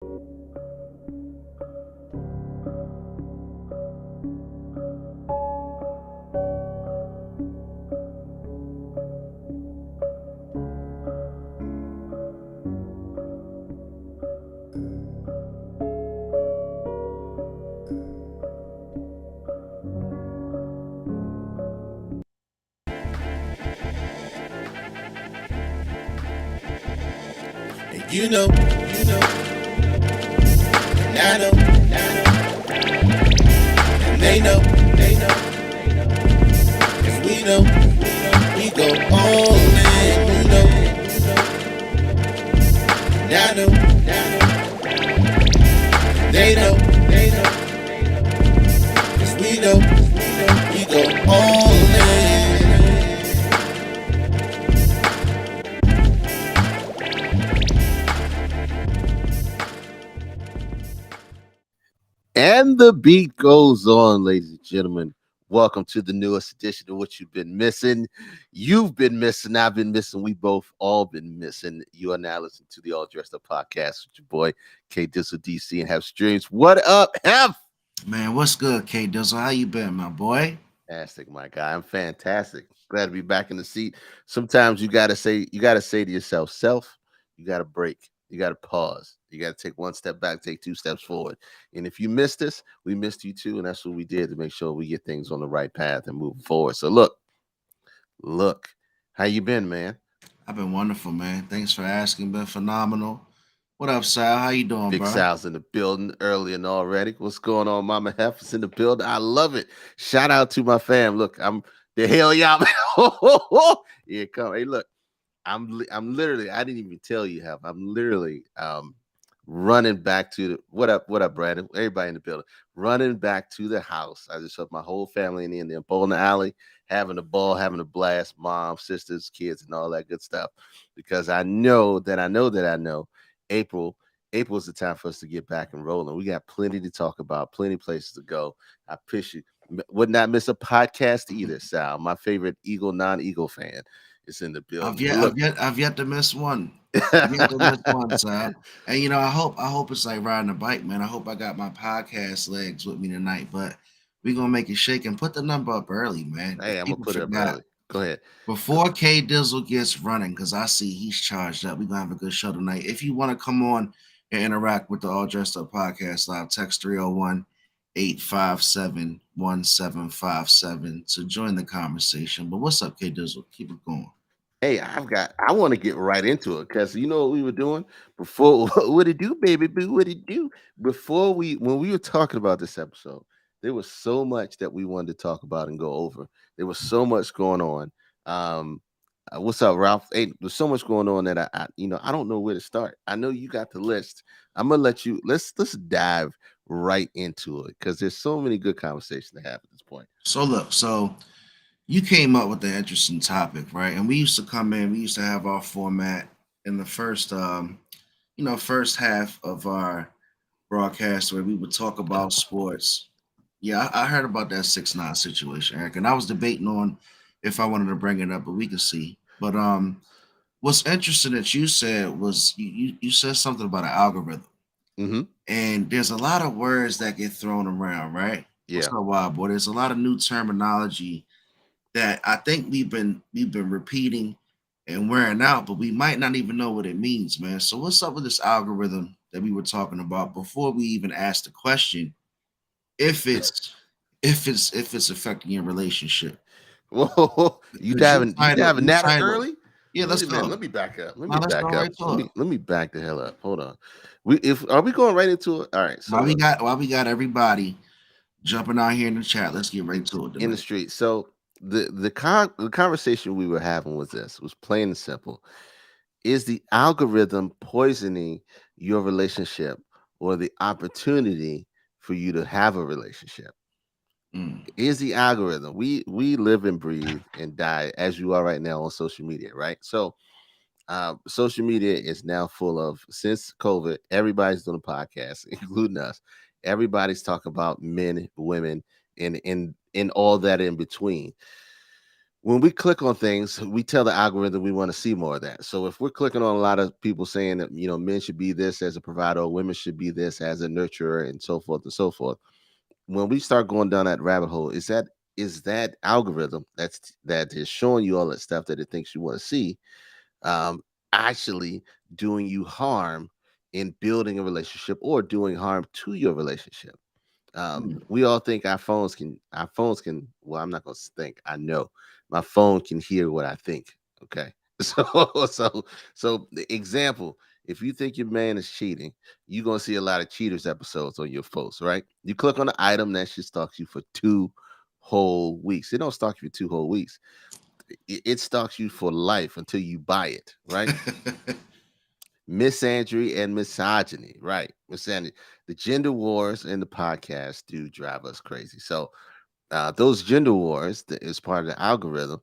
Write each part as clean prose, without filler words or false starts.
And and I and they know, 'cause we go all in, and I they know, 'cause we go all in. And the beat goes on, ladies and gentlemen. Welcome to the newest edition of What You've Been Missing. You've been missing. I've been missing. We both all been missing. You are now listening to the All Dressed Up podcast with your boy K Dizzle DC and Have Streams. What up, Have? Man, what's good, K Dizzle? How you been, my boy? Fantastic, my guy. I'm fantastic. Glad to be back in the seat. Sometimes you gotta say to yourself, self, you gotta break, you gotta pause, you gotta take one step back, take two steps forward. And if you missed us, we missed you too. And that's what we did to make sure we get things on the right path and move forward. So look, how you been, man? I've been wonderful, man. Thanks for asking. Been phenomenal. What up, Sal? How you doing, Big bro? Sal's in the building early and already. What's going on, Mama Hef is in the building. I love it. Shout out to my fam. Look, I'm the hell y'all. Yeah, come. Hey, look, I'm literally. I didn't even tell you how. I'm literally running back to the what up, Brandon? Everybody in the building, running back to the house. I just took my whole family in there, bowling the alley, having a ball, having a blast, mom, sisters, kids, and all that good stuff. Because I know April. April's the time for us to get back and rolling. We got plenty to talk about, plenty places to go. I push you. Would not miss a podcast either, Sal. My favorite Eagle, non-Eagle fan is in the I've building. But yet, look, I've yet, I've yet to miss one. I've yet to miss one, Sal. And I hope it's like riding a bike, man. I hope I got my podcast legs with me tonight. But we gonna make it shake and put the number up early, man. hey, I'm gonna People put it up forgot early. Go ahead. before K Dizzle gets running, because I see he's charged up. We're gonna have a good show tonight. If you want to come on and interact with the All Dressed Up Podcast Live, text 301-857-1757 to join the conversation. But what's up, K Dizzle? Keep it going. Hey, I want to get right into it because you know what we were doing before. What it do, baby boo? What it do? When we were talking about this episode, there was so much that we wanted to talk about and go over. There was so much going on. Um, what's up, Ralph? Hey, there's so much going on that I don't know where to start. I know you got the list. I'm gonna let you. Let's dive right into it because there's so many good conversations to have at this point. So you came up with an interesting topic, right? And we used to come in, we used to have our format in the first half of our broadcast where we would talk about sports. Yeah, I heard about that 6ix9ine situation, Eric, and I was debating on if I wanted to bring it up, but we could see. But what's interesting that you said was you said something about an algorithm, Hmm. and there's a lot of words that get thrown around, right? What's Yeah. up, wild boy? There's a lot of new terminology that I think we've been repeating and wearing out, but we might not even know what it means, man. So what's up with this algorithm that we were talking about before we even asked the question if it's affecting your relationship? Whoa, you Because diving you diving you that titled, early? yeah, let's Wait a minute. go. Let me back up. Let Now me let's go back up. right to Let it. me back the hell up. Hold on. We if Are we going right into it? All right. So look, While we got everybody jumping out here in the chat, let's get right to it in the tonight. street. So the conversation we were having was this. Was plain and simple. Is the algorithm poisoning your relationship or the opportunity for you to have a relationship? Mm. Is the algorithm. We live and breathe and die as you are right now on social media, right? So social media is now full of, since COVID, everybody's doing a podcast, including us. Everybody's talking about men, women, and all that in between. when we click on things, we tell the algorithm we want to see more of that. So if we're clicking on a lot of people saying that men should be this as a provider, or women should be this as a nurturer, and so forth and so forth, when we start going down that rabbit hole, is that algorithm that is showing you all that stuff that it thinks you want to see, um, actually doing you harm in building a relationship or doing harm to your relationship? Hmm. We all think our phones can, well, I'm not gonna think, I know my phone can hear what I think. Okay. So the example, if you think your man is cheating, you're gonna see a lot of cheaters episodes on your posts, right? You click on the item that should stalk you for 2 whole weeks. It don't stalk you for 2 whole weeks. It stalks you for life until you buy it, right? Misandry and misogyny, right? Misandry. The gender wars in the podcast do drive us crazy. So those gender wars that is part of the algorithm.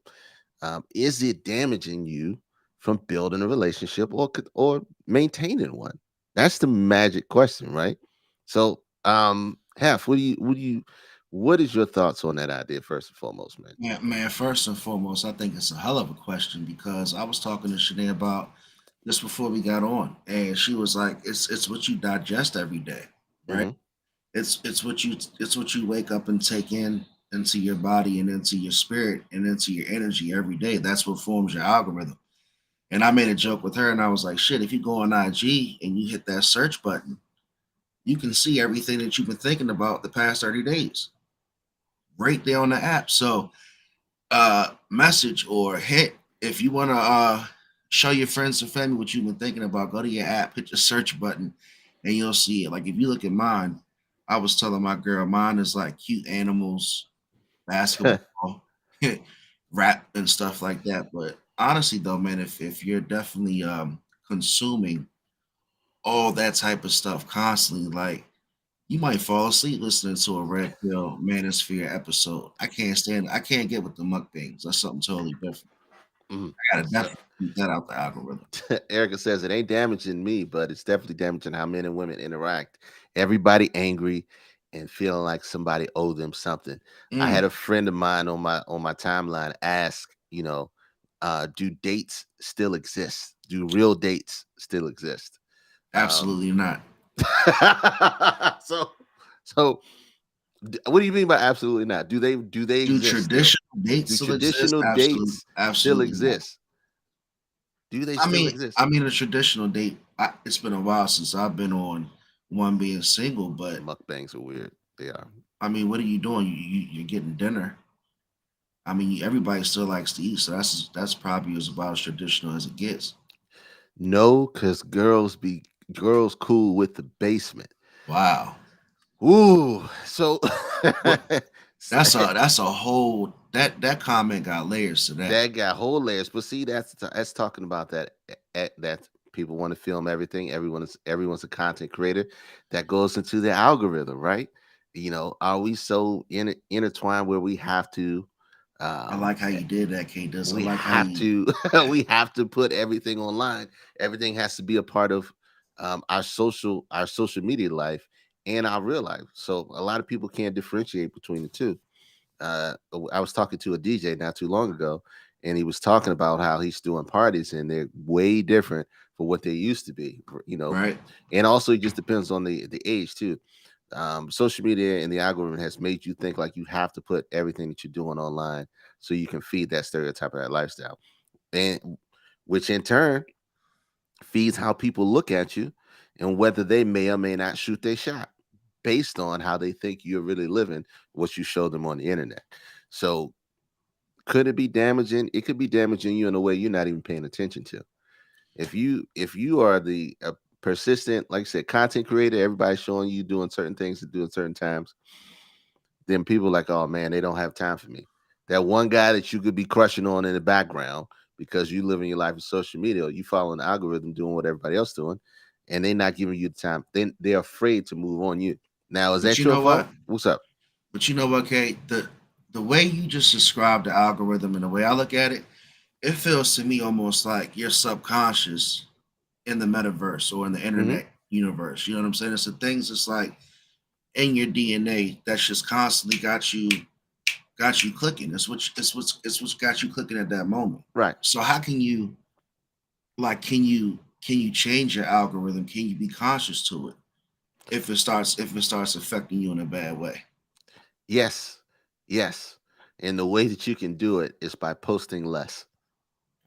Is it damaging you from building a relationship or maintaining one? That's the magic question, right? So, Hef, what is your thoughts on that idea first and foremost, man? Yeah, man, first and foremost, I think it's a hell of a question because I was talking to Shanae about this before we got on, and she was like, "It's what you digest every day, right? Hmm. It's what you wake up and take in into your body and into your spirit and into your energy every day. That's what forms your algorithm." And I made a joke with her, and I was like, "Shit, if you go on IG and you hit that search button, you can see everything that you've been thinking about the past 30 days right there on the app." So message or hit if you want to show your friends and family what you've been thinking about, go to your app, hit the search button, and you'll see it. Like if you look at mine, I was telling my girl mine is like cute animals, basketball, rap and stuff like that. But honestly though, man, if you're definitely consuming all that type of stuff constantly, like you might fall asleep listening to a Red Pill Manosphere episode. I can't get with the mukbangs. That's something totally different. Hmm. I gotta So, definitely keep that out the algorithm. Erica says it ain't damaging me, but it's definitely damaging how men and women interact. Everybody angry and feeling like somebody owe them something. I had Mm, a friend of mine on my timeline ask, do dates still exist? Do real dates still exist? Um, absolutely not. so so what do you mean by absolutely not? Do they Do exist still? traditional dates Do still exist? traditional Absolutely, dates still absolutely not. exist? Do they I still mean, exist? I mean, a traditional date. It's been a while since I've been on one being single, but Mukbangs are weird. They are. I mean, what are you doing? You're getting dinner. I mean, everybody still likes to eat, so that's probably as about as traditional as it gets. No, because girls cool with the basement. Wow. Ooh, so What that's a whole that comment got layers to that. that got whole layers. But see, that's talking about that people want to film everything. Everyone's a content creator. That goes into the algorithm, right? Are we so intertwined where I um like how you did that, K. Does I we like how have you to we have to put everything online. Everything has to be a part of our social media life and our real life. So a lot of people can't differentiate between the two. I was talking to a DJ not too long ago, and he was talking about how he's doing parties, and they're way different for what they used to be. right? And also it just depends on the age too. Social media and the algorithm has made you think like you have to put everything that you're doing online so you can feed that stereotype of that lifestyle, and which in turn feeds how people look at you and whether they may or may not shoot their shot based on how they think you're really living what you show them on the internet. So could it be damaging? It could be damaging you in a way you're not even paying attention to. If you are the persistent, like I said, content creator, everybody's showing you doing certain things to do at certain times, then people are like, oh man, they don't have time for me. That one guy that you could be crushing on in the background because you living your life in social media, or you following the algorithm doing what everybody else doing, and they're not giving you the time. Then they're afraid to move on you. Now, is But that you your know what? fault? What's up? But you know what, Kate? The way you just described the algorithm and the way I look at it, it feels to me almost like your subconscious in the metaverse or in the Hmm. internet universe. You know what I'm saying? It's the things that's like in your DNA that's just constantly got you got you clicking. It's what's got you clicking at that moment. Right. So how can you can you change your algorithm? Can you be conscious to it if it starts affecting you in a bad way? Yes. Yes. And the way that you can do it is by posting less.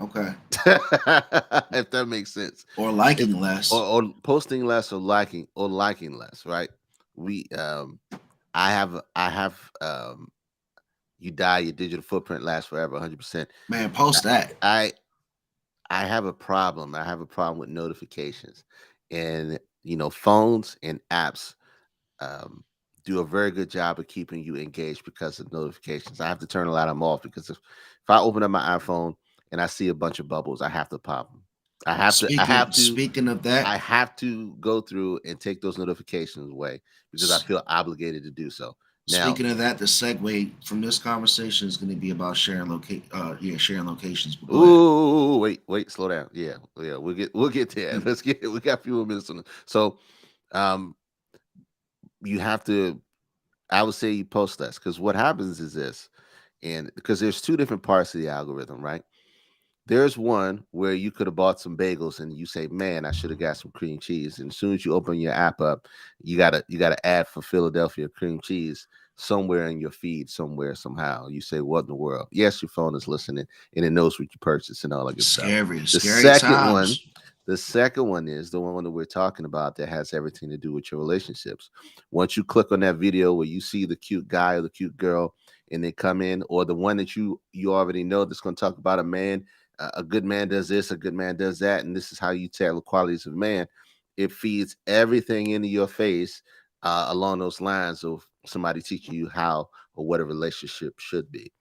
Okay. If that makes sense. Or If liking less. or posting less or liking less, right? We I have you die, your digital footprint lasts forever, 100%. Man, post that. I I have a problem. I have a problem with notifications. And phones and apps do a very good job of keeping you engaged because of notifications. I have to turn a lot of them off because if I open up my iPhone and I see a bunch of bubbles, I have to pop them. I have to I Speaking have to speaking of that, I have to go through and take those notifications away because I s- feel obligated to do so. Now, speaking of that, the segue from this conversation is going to be about sharing locations. But go ahead. ooh, wait, slow down. Yeah, yeah, we'll get there. We got a few more minutes on it. So, um, you have to. I would say you post less because what happens is this, and because there's two different parts of the algorithm, right? There's one where you could have bought some bagels and you say, "Man, I should have got some cream cheese." And as soon as you open your app up, you got to add for Philadelphia cream cheese somewhere in your feed, somewhere, somehow. You say, "What in the world?" Yes, your phone is listening and it knows what you purchased and all that good stuff. Scary, The scary second one, times. the second one is the one that we're talking about that has everything to do with your relationships. Once you click on that video where you see the cute guy or the cute girl and they come in, or the one that you already know that's going to talk about a man, a good man does this, a good man does that, and this is how you tell the qualities of man. It feeds everything into your face along those lines of somebody teaching you how or what a relationship should be.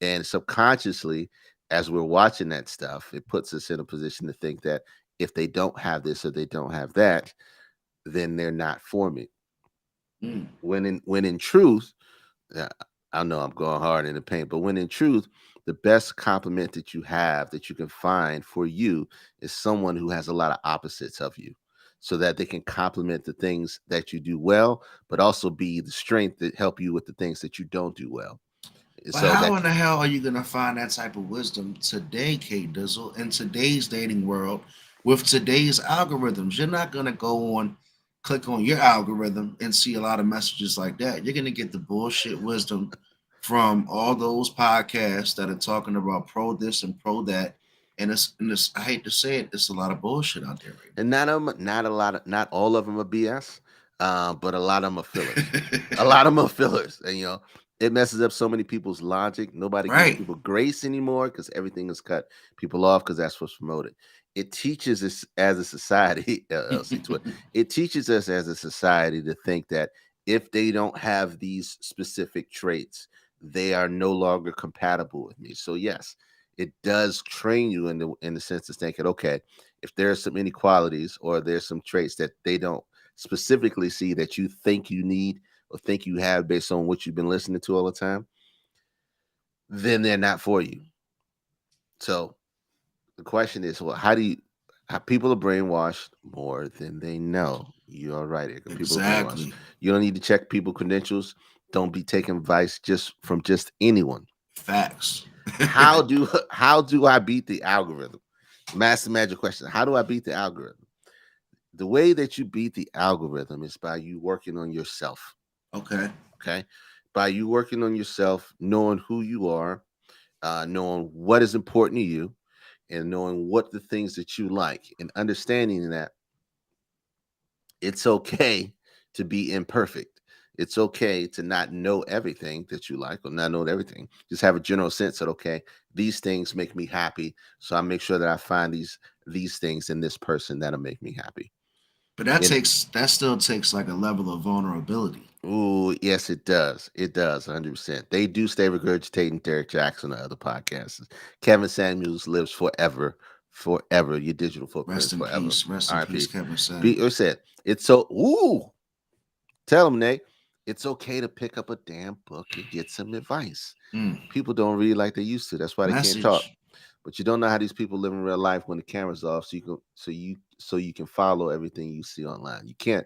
And subconsciously, as we're watching that stuff, it puts us in a position to think that if they don't have this or they don't have that, then they're not for me. Mm. When in truth, uh, I know I'm going hard in the paint, but when in truth, the best compliment that you have that you can find for you is someone who has a lot of opposites of you so that they can complement the things that you do well, but also be the strength that help you with the things that you don't do well. But So how that in the hell are you gonna find that type of wisdom today, K Dizzle, in today's dating world with today's algorithms? You're not gonna go on, click on your algorithm and see a lot of messages like that. You're gonna get the bullshit wisdom from all those podcasts that are talking about pro this and pro that. And it's I hate to say it, it's a lot of bullshit out there and not of 'em, not a lot of not all of them are BS, but a lot of them are fillers. A right lot of them are fillers, and it messes up so many people's logic. Nobody gives now. people grace anymore because everything is cut people off because that's what's promoted. It teaches us as a society, LC Twit. It teaches us as a society to think that if they don't have these specific traits, they are no longer compatible with me. So yes, it does train you in the sense of thinking, okay, if there's some inequalities or there's some traits that they don't specifically see that you think you need or think you have based on what you've been listening to all the time, then they're not for you. So the question is, well, how people are brainwashed more than they know. You're right, Edgar. People are brainwashed. Exactly. You don't need to check people credentials. Don't be taking advice just from just anyone. Facts. How do I beat the algorithm? Master magic question. How do I beat the algorithm? The way that you beat the algorithm is by you working on yourself. Okay. Okay. By you working on yourself, knowing who you are, knowing what is important to you, and knowing what the things that you like, and understanding that it's okay to be imperfect. It's okay to not know everything that you like or not know everything. Just have a general sense that okay, these things make me happy, so I make sure that I find these things in this person that'll make me happy. But that And takes that still takes like a level of vulnerability. ooh, yes, it does. It does, 100%. They do stay regurgitating Derek Jackson and other podcasts. Kevin Samuels lives forever, forever. Your digital footprint Rest is in forever. peace. Rest in peace, R.I.P. Kevin Be or Samuels. said it's so. Ooh, tell them, Nate. It's okay to pick up a damn book and get some advice. Mm. People don't read like they used to. That's why they can't talk. Message. But you don't know how these people live in real life when the camera's off, so you can follow everything you see online. You can't.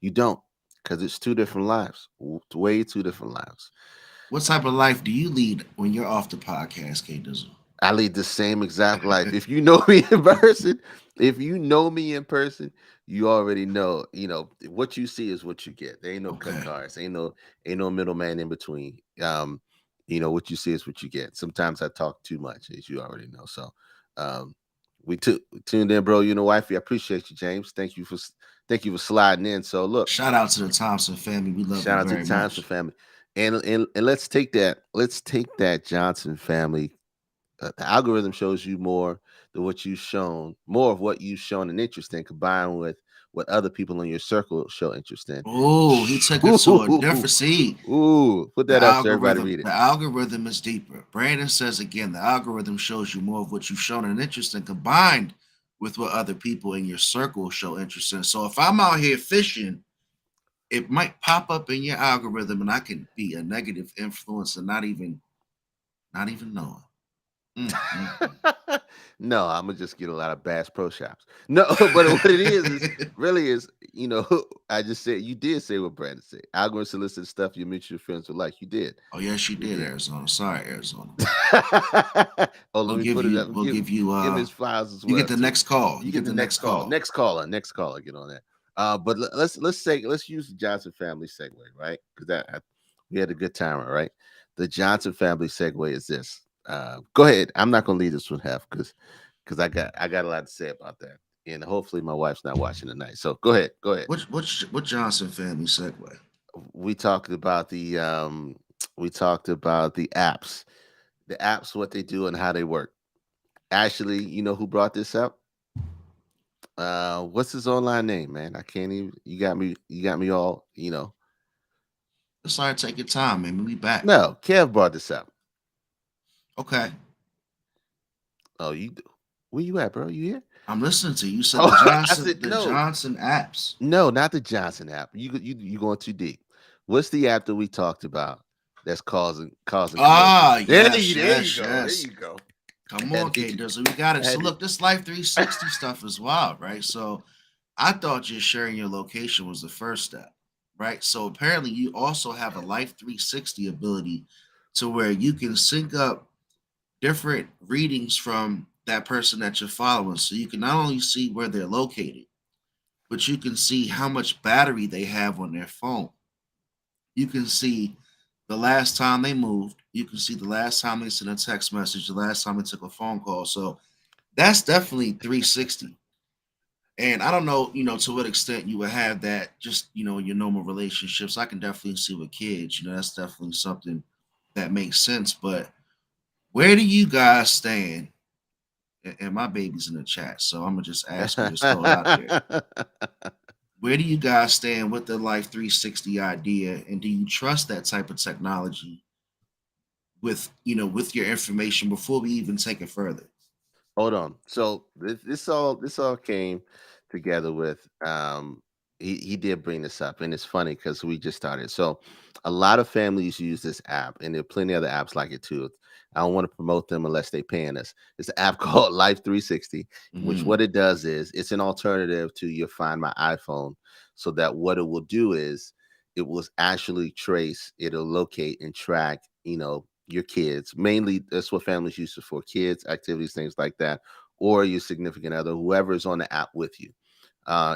You don't, because it's two different lives, way two different lives. What type of life do you lead when you're off the podcast, K Dizzle? I lead the same exact life. If you know me in person, if you know me in person, you already know. You know what you see is what you get. There ain't no cut Okay. cards. Ain't no middleman in between. What you see is what you get. Sometimes I talk too much, as you already know. So, um, tuned in, bro. You know, wifey. I appreciate you, James. Thank you for sliding in. So look. Shout out to the Thompson family. We love you Shout out to the very Thompson much. family, and let's take that Johnson family. The algorithm shows you more than what you've shown, more of what you've shown an interest in, combined with what other people in your circle show interest in. Oh, he took it to a Ooh, different see. put The that up so everybody algorithm, read it. the algorithm is deeper. Brandon says again, the algorithm shows you more of what you've shown an interest in, combined with what other people in your circle show interest in. So if I'm out here fishing, it might pop up in your algorithm, and I can be a negative influence and not even know it. No, I'm gonna just get a lot of Bass Pro Shops. No, but what it is really is, I just said you did say what Brandon said. Algorithm solicit stuff your mutual friends would like. You did. Oh yes, you You did, did. Arizona. Sorry, Arizona. Oh, We'll let me give put it you. up. We'll give you. Give him his files as You get well the too. next call. You You get get the the next next call. call. Next caller. Get on that. But let's use the Johnson family segue, right? Because we had a good timer, right? The Johnson family segue is this. Go ahead. I'm not gonna leave this one half because I got a lot to say about that, and hopefully my wife's not watching tonight. So go ahead. Go ahead. What Johnson family segue? We talked about the apps, what they do and how they work. Actually, you know who brought this up? What's his online name, man? I can't even. You got me all. It's all right. Take your time, man. We'll be back. No, Kev brought this up. Okay. Oh, where you at, bro? You here? I'm listening to you. You said Oh, the I Johnson, said the no, Johnson apps. no, not the Johnson app. You going too deep. What's the app that we talked about that's causing commotion? Ah, There yes, you, there you yes, go, there yes. you go. Come I on, had to K get you. Dizzle. We got I it. So had to. look, this Life 360 stuff is wild, right? So I thought just sharing your location was the first step, right? So apparently you also have a Life 360 ability to where you can sync up different readings from that person that you're following. So you can not only see where they're located, but you can see how much battery they have on their phone. You can see the last time they moved. You can see the last time they sent a text message, the last time they took a phone call. So that's definitely 360. And I don't know, to what extent you would have that just, in your normal relationships. I can definitely see with kids, that's definitely something that makes sense. But where do you guys stand? And my baby's in the chat, so I'm gonna just ask you, just throw it out there. Where do you guys stand with the Life 360 idea? And do you trust that type of technology with your information before we even take it further? Hold on. So this all came together with he did bring this up, and it's funny because we just started. So a lot of families use this app, and there are plenty other apps like it too. I don't want to promote them unless they're paying us. It's an app called Life 360, which Hmm. what it does is it's an alternative to your Find My iPhone. So that what it will do is it will actually trace, it'll locate and track, your kids. Mainly that's what families use it for: kids, activities, things like that, or your significant other, whoever is on the app with you.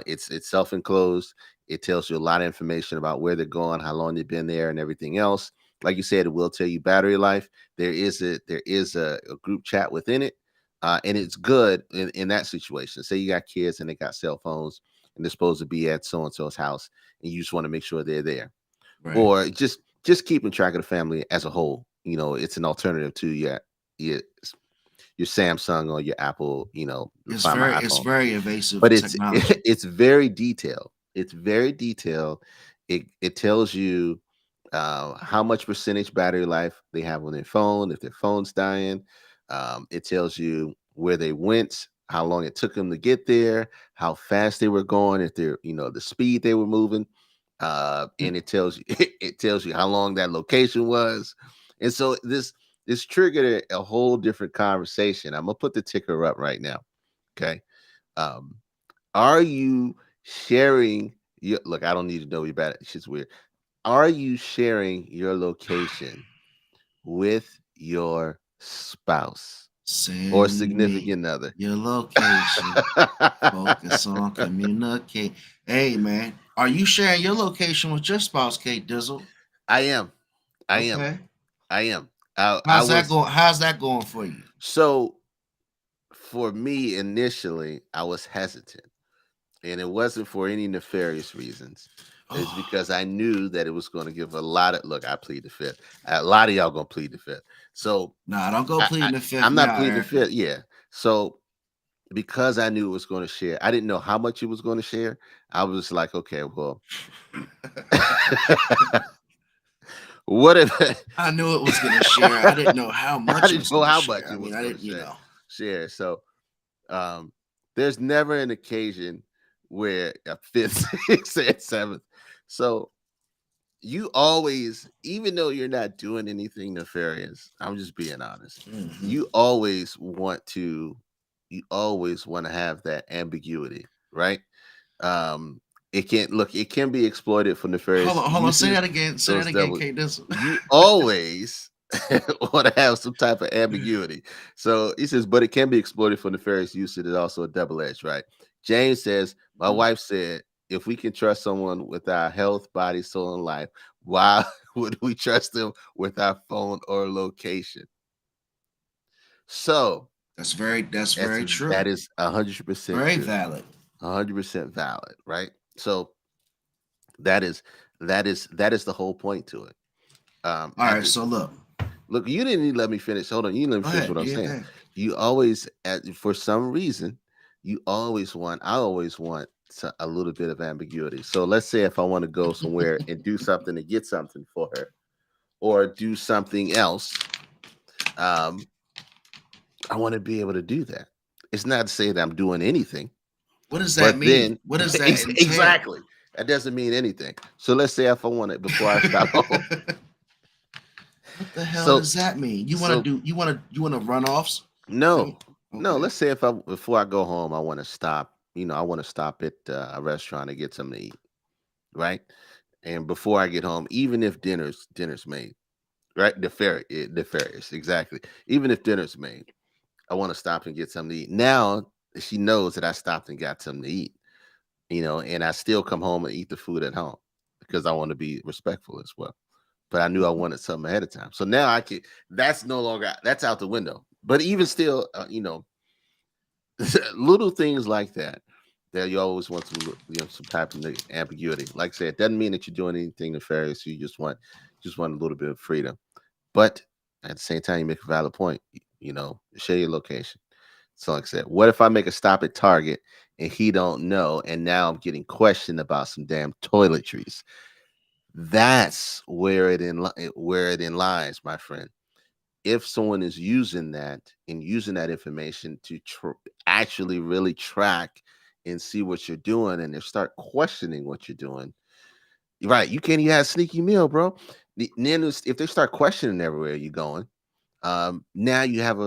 It's self-enclosed. It tells you a lot of information about where they're going, how long they've been there, and everything else. Like you said, it will tell you battery life. There is a group chat within it, and it's good in that situation. Say you got kids and they got cell phones and they're supposed to be at so and so's house, and you just want to make sure they're there, Right. or just keeping track of the family as a whole. It's an alternative to your your Samsung or your Apple, It's Find very My it's iPhone. very evasive But it's technology. it's very detailed. It's very detailed. It tells you how much percentage battery life they have on their phone, if their phone's dying. It tells you where they went, how long it took them to get there, how fast they were going, if they're, the speed they were moving. And it tells you it tells you how long that location was. And so this triggered a whole different conversation. I'm gonna put the ticker up right now. Okay. Um, are you sharing your look? I don't need to know you about it. It's just weird. Are you sharing your location with your spouse or Send me significant other. your location. Focus on communicate. Hey man, are you sharing your location with your spouse, Kate Dizzle? I am. I am. Okay. I am. I How's that was going? How's that going for you? so for me initially, I was hesitant, and it wasn't for any nefarious reasons. It's Oh, because I knew that it was going to give a lot of look. I plead the fifth. A lot of y'all gonna plead the fifth. So nah, don't go I, I pleading the fifth I'm not now, pleading the Erica. fifth. Yeah. So because I knew it was going to share, I didn't know how much it was going to share. I was like, okay, well, what if I knew it was gonna share. I didn't know how I much it didn't was know gonna how share. much I it mean, was I going to didn't, share. So there's never an occasion where a fifth, sixth, and seventh. So you always, even though you're not doing anything nefarious, I'm just being honest. Mhm. You always want to, you always want to have that ambiguity, right? Um, it can't look, it can be exploited for nefarious Hold on. Say uses. that again. Say So that it's again, double. Kate Dizzle. You always want to have some type of ambiguity. So he says, but it can be exploited for nefarious use. It is also a double edged, right? James says, my Mhm. wife said, if we can trust someone with our health, body, soul, and life, why would we trust them with our phone or location? So That's very that true. is 100% Very true, valid. 100% valid, right? So that is that is the whole point to it. All At right. the So look. look, you didn't even let me finish. Hold on, you didn't let me Go finish ahead. what Do I'm your saying. thing. You always, for some reason, I always want a little bit of ambiguity. So let's say if I want to go somewhere and do something to get something for her, or do something else, um, I want to be able to do that. It's not to say that I'm doing anything, What does that but mean? then What does that entail? exactly, that doesn't mean anything. So let's say if I want it before I stop home. What the hell So does that mean? You want to so do? You want to run offs? no, Any- no. Okay. Let's say if I before I go home, I want to stop. I want to stop at a restaurant to get something to eat, right? And before I get home, even if dinner's made, right? The fairies, exactly. Even if dinner's made, I want to stop and get something to eat. Now she knows that I stopped and got something to eat, and I still come home and eat the food at home because I want to be respectful as well. But I knew I wanted something ahead of time, so now I can. That's no longer that's out the window. But even still, little things like that you always want some type of ambiguity. Like I said, it doesn't mean that you're doing anything nefarious. You just want a little bit of freedom. But at the same time, you make a valid point. Share your location. So like I said, what if I make a stop at Target and he don't know, and now I'm getting questioned about some damn toiletries? That's where it in lies, my friend. If someone is using that and using that information to actually really track and see what you're doing, and they start questioning what you're doing, right? You can't even have a sneaky meal, bro. Then if they start questioning everywhere you're going, now you have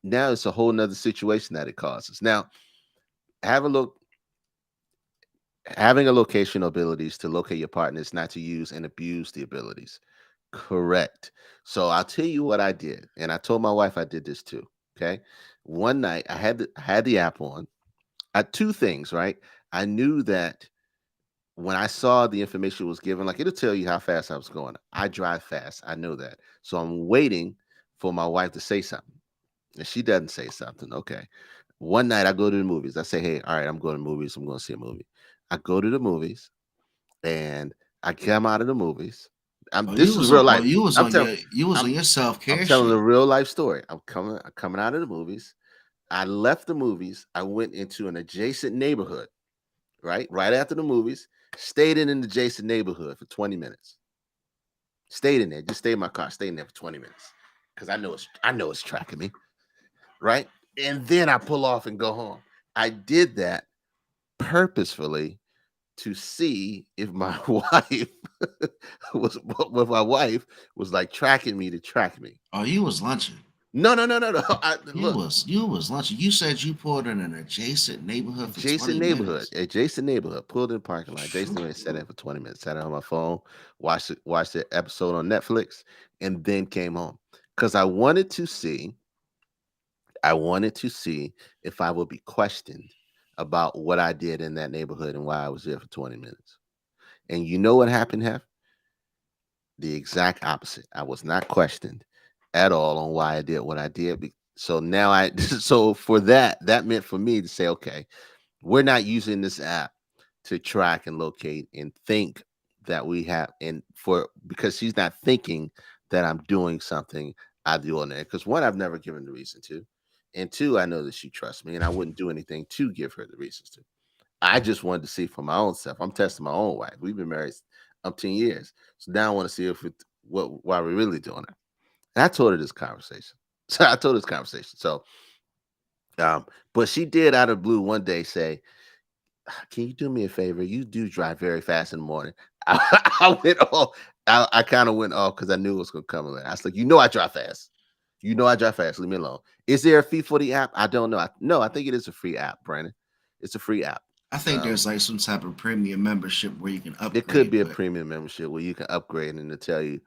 now it's a whole nother situation that it causes. Now, have a look. Having a location abilities to locate your partner is not to use and abuse the abilities. Correct. So I'll tell you what I did, and I told my wife I did this too. Okay, one night I had the app on. Two things, right? I knew that when I saw the information was given, like it'll tell you how fast I was going. I drive fast. I know that. So I'm waiting for my wife to say something. And she doesn't say something. Okay. One night I go to the movies. I say, hey, all right, I'm going to movies. I'm going to see a movie. I go to the movies and I come out of the movies. This is real life. I'm telling You was I'm on your self I'm care telling a shit. real life story. I'm coming out of the movies. I left the movies. I went into an adjacent neighborhood, right? Right after the movies, stayed in an adjacent neighborhood for 20 minutes. Stayed in there, just stayed in my car, stayed in there for 20 minutes. Because I know it's tracking me, right? And then I pull off and go home. I did that purposefully to see if my wife was like tracking me to track me. Oh, you was lunching. No, no, no, no, no. Look, You was lunching. You said you pulled in an adjacent neighborhood for 20 minutes. Adjacent neighborhood, pulled in the parking lot. Jason went and sat Phew. in for 20 minutes, sat on my phone, watched the episode on Netflix, and then came home. Because I wanted to see if I would be questioned about what I did in that neighborhood and why I was there for 20 minutes. And you know what happened, Hef? The exact opposite. I was not questioned at all on why I did what I did. So now so for that meant for me to say, okay, we're not using this app to track and locate and think that we have, and for because she's not thinking that I'm doing something out of the ordinary. Because one, I've never given the reason to, and two, I know that she trusts me, and I wouldn't do anything to give her the reasons to. I just wanted to see for my own self. I'm testing my own wife. We've been married 10 years, so now I want to see if why we're really doing it. And I told her this conversation. So I told her this conversation. So, but she did out of blue one day say, "Can you do me a favor? You do drive very fast in the morning." I went off. I kind of went off because I knew it was going to come. I was like, "You know, I drive fast. You know, I drive fast. Leave me alone." Is there a fee for the app? I don't know. No, I think it is a free app, Brandon. It's a free app. I think there's like some type of premium membership where you can It could upgrade, be a but premium membership where you can upgrade and to tell you,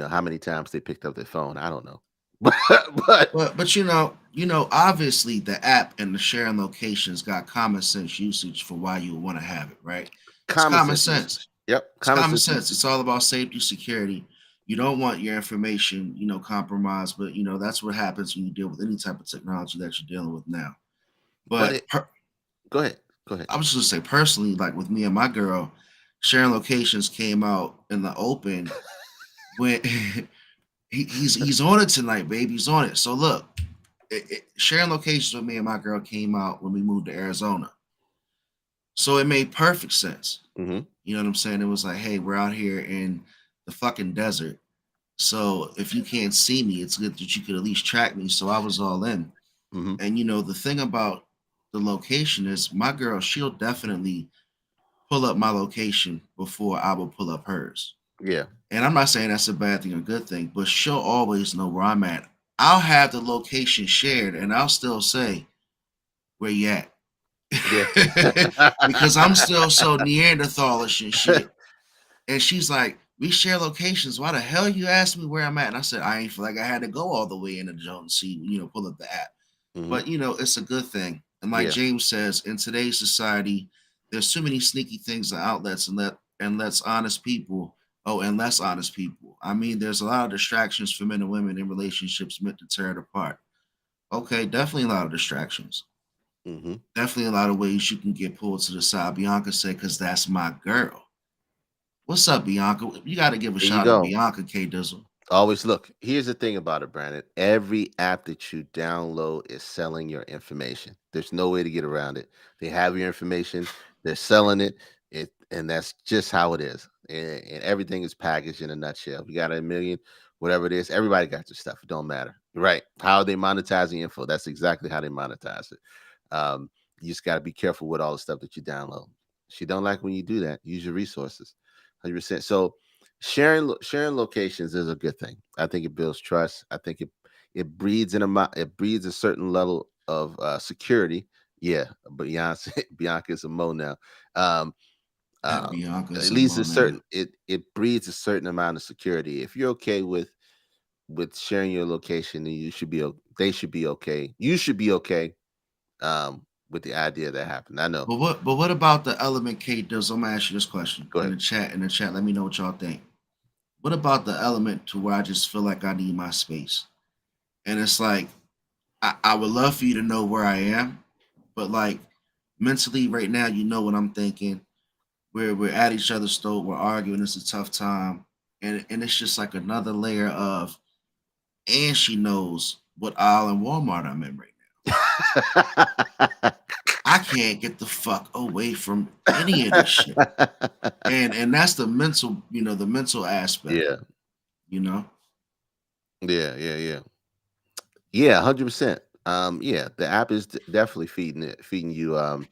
how many times they picked up their phone. I don't know, but but obviously the app and the sharing locations got common sense usage for why you would want to have it, right? It's common common sense sense. usage. Yep, It's common common sense sense. usage. It's all about safety, security. You don't want your information, compromised, but that's what happens when you deal with any type of technology that you're dealing with now. But But it. Go ahead. Go ahead. I was just gonna say personally, like with me and my girl, sharing locations came out in the open when he's on it tonight, baby. He's on it. So look, sharing locations with me and my girl came out when we moved to Arizona. So it made perfect sense. Hmm. You know what I'm saying? It was like, hey, we're out here in the fucking desert. So if you can't see me, it's good that you could at least track me. So I was all in. Hmm. And the thing about the location is my girl, she'll definitely pull up my location before I will pull up hers. Yeah. And I'm not saying that's a bad thing or good thing, but she'll always know where I'm at. I'll have the location shared and I'll still say, where you at? Yeah. Because I'm still so Neanderthalish and shit. And she's like, we share locations. Why the hell you asked me where I'm at? And I said, I ain't feel like I had to go all the way into Jones see, pull up the app. Hmm. But it's a good thing. And like Yeah. James says, in today's society, there's too many sneaky things and outlets and less honest people. Oh, and less honest people. I mean, there's a lot of distractions for men and women in relationships meant to tear it apart. Okay, definitely a lot of distractions. Hmm. Definitely a lot of ways you can get pulled to the side. Bianca said, because that's my girl. What's up, Bianca? You got to give a There you shout out, go. Bianca K. Dizzle. Always look. Here's the thing about it, Brandon. Every app that you download is selling your information. There's no way to get around it. They have your information. They're selling it. And that's just how it is. And everything is packaged in a nutshell. If you got a million, whatever it is, everybody got your stuff. It don't matter. Right. How they monetize the info. That's exactly how they monetize it. You just got to be careful with all the stuff that you download. She don't like when you do that. Use your resources. 100%. So sharing locations is a good thing. I think it builds trust. I think it breeds it breeds a certain level of security. Yeah, but Bianca is a mo now. Um, Bianca at least a Simone. certain it breeds a certain amount of security. If you're okay with sharing your location, then they should be okay. You should be okay with the idea that happened. I know. But what about the element K Dizzle? I'm gonna ask you this question Go in ahead. the chat. In the chat, let me know what y'all think. What about the element to where I just feel like I need my space? And it's like I would love for you to know where I am, but like mentally right now, you know what I'm thinking. We're at each other's throat, we're arguing, it's a tough time. And it's just like another layer of, and she knows what aisle in Walmart I'm in right now. I can't get the fuck away from any of this shit. And that's the mental, the mental aspect, Yeah, you know. yeah. Yeah, 100%. Yeah, the app is definitely feeding you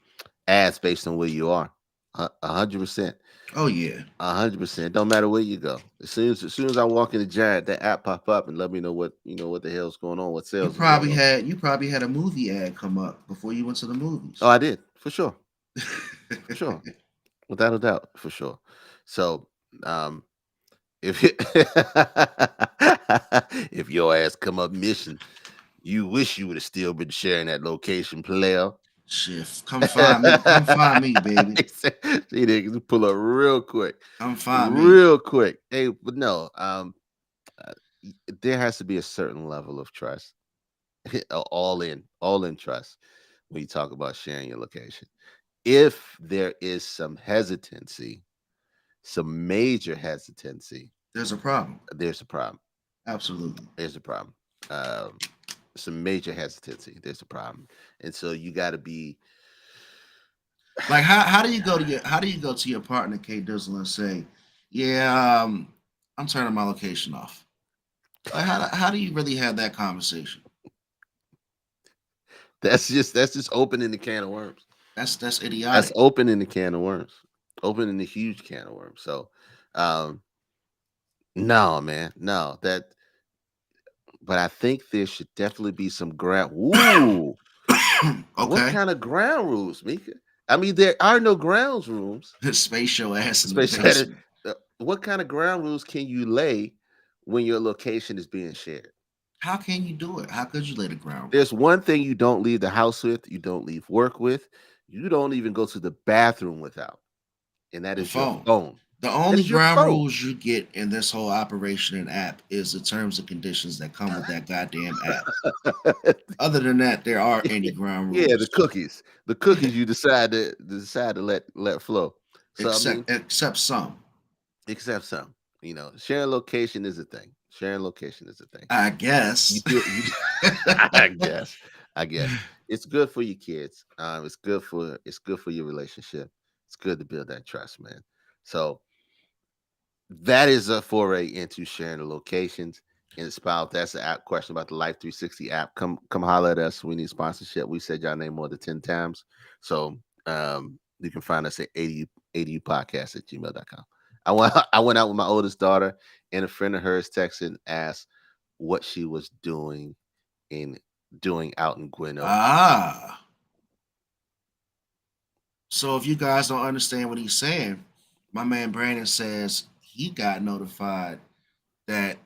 ads based on where you are. 100%. Oh yeah. 100%. Don't matter where you go. As soon as I walk in the Giant, that app pop up and let me know what the hell's going on, what You sales is going probably on. had you probably had a movie ad come up before you went to the Oh, movies. I did for sure, without a doubt, for sure. So, um, if you, if your ass come up missing, you wish you would have still been sharing that location, player. Shit, come find me. Come find me, baby. See, they can pull up real quick, Come find me. real quick. Hey, but no, uh, there has to be a certain level of trust, all in trust when you talk about sharing your location. If there is some hesitancy, some major hesitancy, There's a problem. there's a problem. Absolutely. There's a problem. Um, some major hesitancy. There's a problem, and so you got to be. Like how do you go to your partner K Dizzle and say, yeah, I'm turning my location off. Like how do you really have that conversation? That's just opening the can of worms. That's That's idiotic. opening the can of worms. Opening the huge can of worms. So, um, no, man, no. But I think there should definitely be some ground. Ooh, what Okay. kind of ground rules, Mika? I mean, there are no grounds rules. Space your ass in the Especially, basement. what kind of ground rules can you lay when your location is being shared? How can you do it? How could you lay the ground There's rules? one thing you don't leave the house with, you don't leave work with, you don't even go to the bathroom without, and that The is your phone. phone. The That only is your ground phone. rules you get in this whole operation and app is the terms and conditions that come with that goddamn app. Other than that, there are any ground Yeah, rules. the cookies you decide to let flow. So I mean, Except some. except some, sharing location is a thing. Sharing location is a thing. I You guess. do you I guess. I guess. It's good for your kids. It's good for your relationship. It's good to build that trust, man. So that is a foray into sharing the locations in the spouse. That's the app question about the Life 360 app. Come holler at us. We need sponsorship. We said y'all name more than 10 times. So you can find us at 80 podcast at gmail.com. I went out with my oldest daughter, and a friend of hers texted and asked what she was in doing out in Gwino. Ah. So if you guys don't understand what he's saying, my man Brandon says he got notified that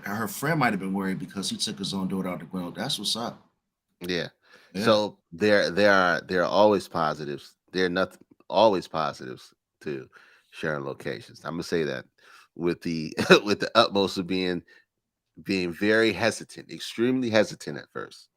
her friend might have been worried because he took his own daughter out the grill. That's what's up. Yeah. Yeah. So there are always positives. There are not always positives to sharing locations. I'm gonna say that with the with the utmost of being very hesitant, extremely hesitant at first.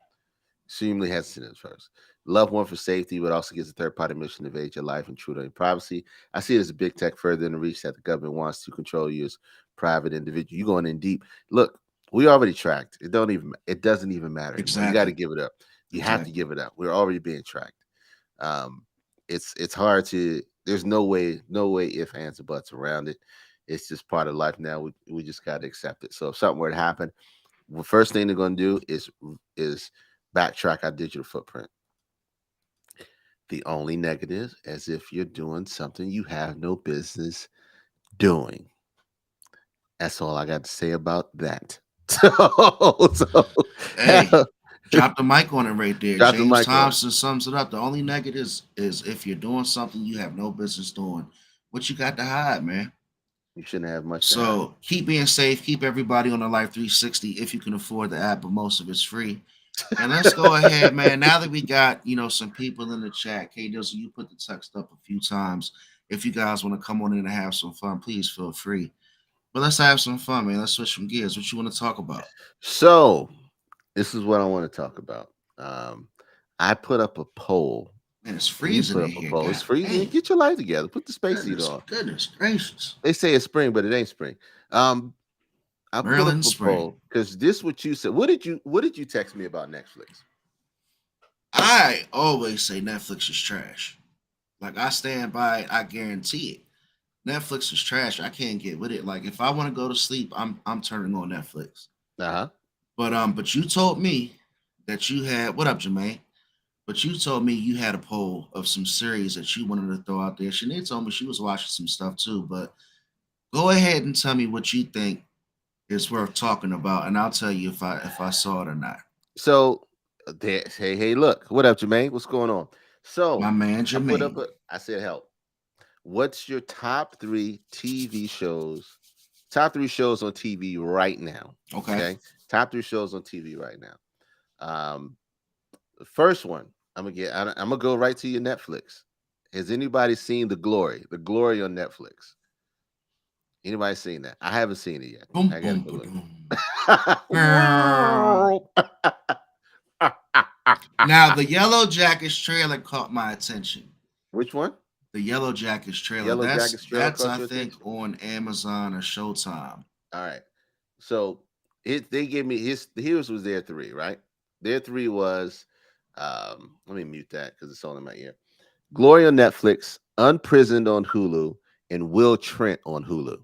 Extremely hesitant at first. Love one for safety, but also gives a third party mission to invade your life and intrude on your privacy. I see it as a big tech further in the reach that the government wants to control you as private individual. You going in deep. Look, we already tracked. It doesn't even matter anymore. You got to Exactly. give it up. You have to Exactly. give it up. We're already being tracked. Um, it's hard to there's no way if ands or buts around it. It's just part of life now. We just gotta accept it. So if something were to happen, the first thing they're gonna do is backtrack our digital footprint. The only negative as if you're doing something you have no business doing. That's all I got to say about that. So Hey, drop the mic on it right there. drop the James mic on it. Thompson sums it up. The only negatives is if you're doing something you have no business doing. What you got to hide, man? You shouldn't have much to hide. So keep being safe. Keep everybody on the Life 360 if you can afford the app, but most of it's free. And let's go ahead, man. Now that we got some people in the chat, K Dizzle, you put the text up a few times. If you guys want to come on in and have some fun, please feel free. But let's have some fun, man. Let's switch some gears. What you want to talk about? So this is what I want to talk about. Um, I put up a poll. Man, it's You freezing put in up a here. poll. It's God freezing. dang. Get your life together. Put the space heater on. Goodness gracious. They say it's spring, but it ain't spring. Um, I put up Maryland a spring. poll because this what you said. What did you text me about Netflix? I always say Netflix is trash. Like I stand by it, I guarantee it. Netflix is trash. I can't get with it. Like if I want to go to sleep, I'm turning on Netflix. Uh huh. But you told me that you had what up, Jermaine? But you told me you had a poll of some series that you wanted to throw out there. Sinead told me she was watching some stuff too, but go ahead and tell me what you think is worth talking about, and I'll tell you if I saw it or not. So hey, look, what up, Jermaine? What's going on? My So man I put up Jermaine. I said help. What's your top three TV shows? Top three shows on TV right now. Okay. Okay. Top three shows on TV right now. The first one, I'm gonna go right to your Netflix. Has anybody seen The Glory? The Glory on Netflix. Anybody seen that? I haven't seen it yet. Boom I gotta boom go look. boom. Now the Yellow Jackets trailer caught my attention. Which one? The Yellow Jackets trailer. Yellow That's Jackets trailer that's caught I your think attention? on Amazon or Showtime. All right. So they gave me here's was their three, right? Their three was let me mute that because it's all in my ear. Glory on Netflix, Unprisoned on Hulu, and Will Trent on Hulu.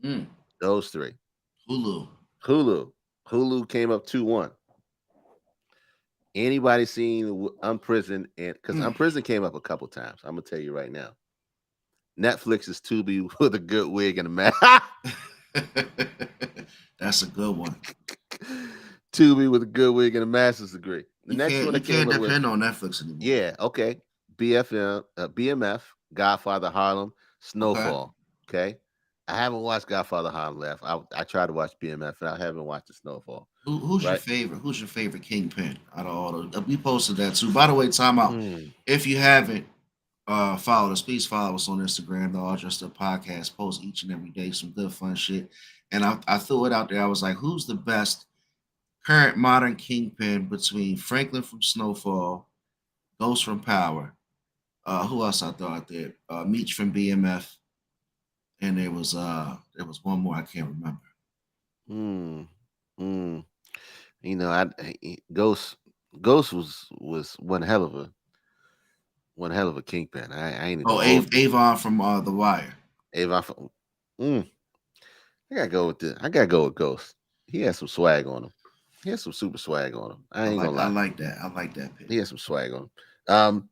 Mm, Those three. Hulu. Hulu. Hulu came up 2-1. Anybody seen Unprisoned? And because Mm. Unprisoned came up a couple times. I'm gonna tell you right now. Netflix is Tubi with a good wig and a mask. That's a good one. Tubi with a good wig and a master's degree. The next one You that came can't up with, depend on Netflix anymore. yeah, okay. BMF, Godfather Harlem, Okay. Snowfall. Okay. I haven't watched Godfather Harlem left. I tried to watch BMF and I haven't watched the Snowfall. Who's your Right. favorite? Who's your favorite Kingpin out of all the? We posted that too. By the way, time out. Mm. If you haven't followed us, please follow us on Instagram. The All Just Up Podcast post each and every day some good fun shit. And I threw it out there. I was like, who's the best current modern Kingpin between Franklin from Snowfall, Ghost from Power? Who else I throw out there? Meech from BMF, and there was one more I can't remember. Mm. Mm. You know, Ghost was one hell of a kingpin. I ain't even Oh, gonna hold you. Avon from The Wire. Avon. Mm, I gotta go with this. I gotta go with Ghost. He has some swag on him. He has some super swag on him. I ain't gonna I lie. like that. I like that pick. He has some swag on him.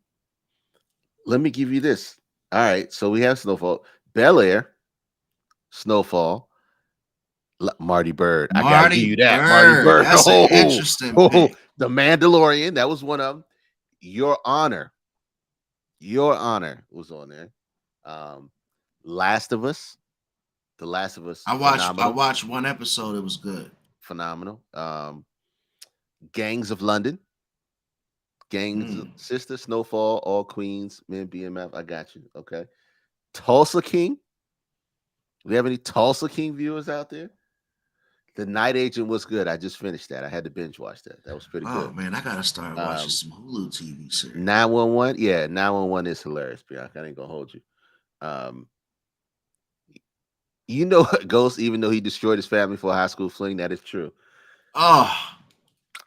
Let me give you this. All right, so we have Snowfall, Bel Air, Snowfall, Marty Bird. I gotta give you that, Marty Bird. That's an interesting pick. The Mandalorian. That was one of them. Your Honor. Your Honor was on there. Last of Us. The Last of Us. I watched one episode. It was good. Phenomenal. Gangs of London. Gangs of Sister, Snowfall, All Queens, Men, BMF. I got you. Okay. Tulsa King. Do we have any Tulsa King viewers out there? The Night Agent was good. I just finished that. I had to binge watch that. That was pretty good. Oh man, I gotta start watching some Hulu TV series. 911. Yeah, 911 is hilarious, Bianca. I ain't gonna hold you. You know Ghost, even though he destroyed his family for a high school fling, that is true. Oh,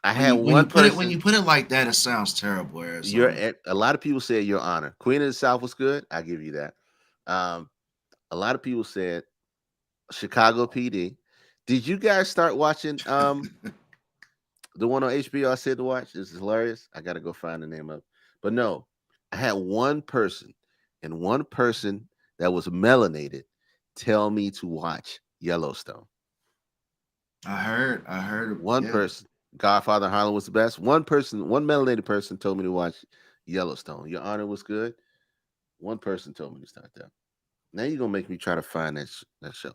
I had one person. When you put it like that, it sounds terrible. A lot of people said Your Honor. Queen of the South was good. I give you that. A lot of people said Chicago PD. Did you guys start watching the one on HBO I said to watch? This is hilarious. I gotta go find the name of it. But no, I had one person that was melanated tell me to watch Yellowstone. I heard one person. Godfather Harlem was the best. One melanated person told me to watch Yellowstone. Your Honor was good. One person told me to start that. Now you're gonna make me try to find that show.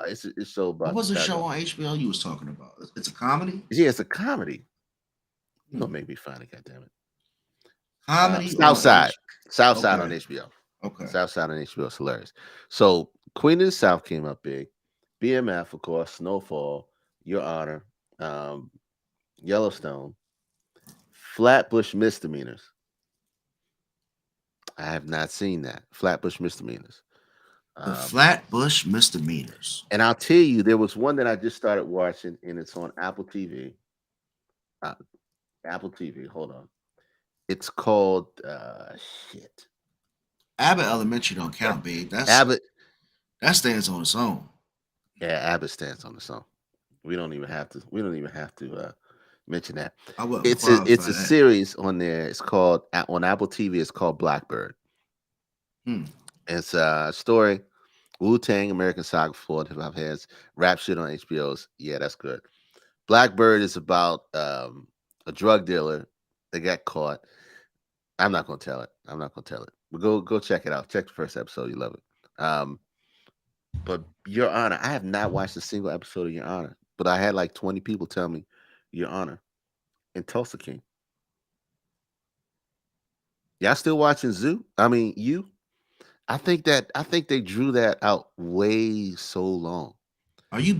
It's so about. What was the show on HBO you was talking about? It's a comedy. Yeah, it's a comedy. You're gonna make me find it. Goddamn it. Comedy. Southside on HBO. Okay. Southside on HBO is hilarious. So Queen of the South came up big. BMF, of course. Snowfall. Your Honor. Yellowstone. Flatbush Misdemeanors. I have not seen that. Flatbush Misdemeanors. The Flatbush Misdemeanors. And I'll tell you, there was one that I just started watching, and it's on Apple TV. Apple TV. Hold on. It's called shit. Abbott Elementary don't count, babe. That's Abbott. That stands on its own. Yeah, Abbott stands on its own. We don't even have to mention that. I wouldn't It's qualify a that. series on there. It's called on Apple TV. It's called Blackbird. Hmm. It's a story. Wu Tang, American Saga, Florida Hip Hop Heads, rap shit on HBO's. Yeah, that's good. Blackbird is about a drug dealer that got caught. I'm not gonna tell it. I'm not gonna tell it. But go check it out. Check the first episode. You love it. But Your Honor, I have not watched a single episode of Your Honor. But I had like 20 people tell me, Your Honor, and Tulsa King. Y'all still watching Zoo? I mean, you? I think they drew that out way so long. Are you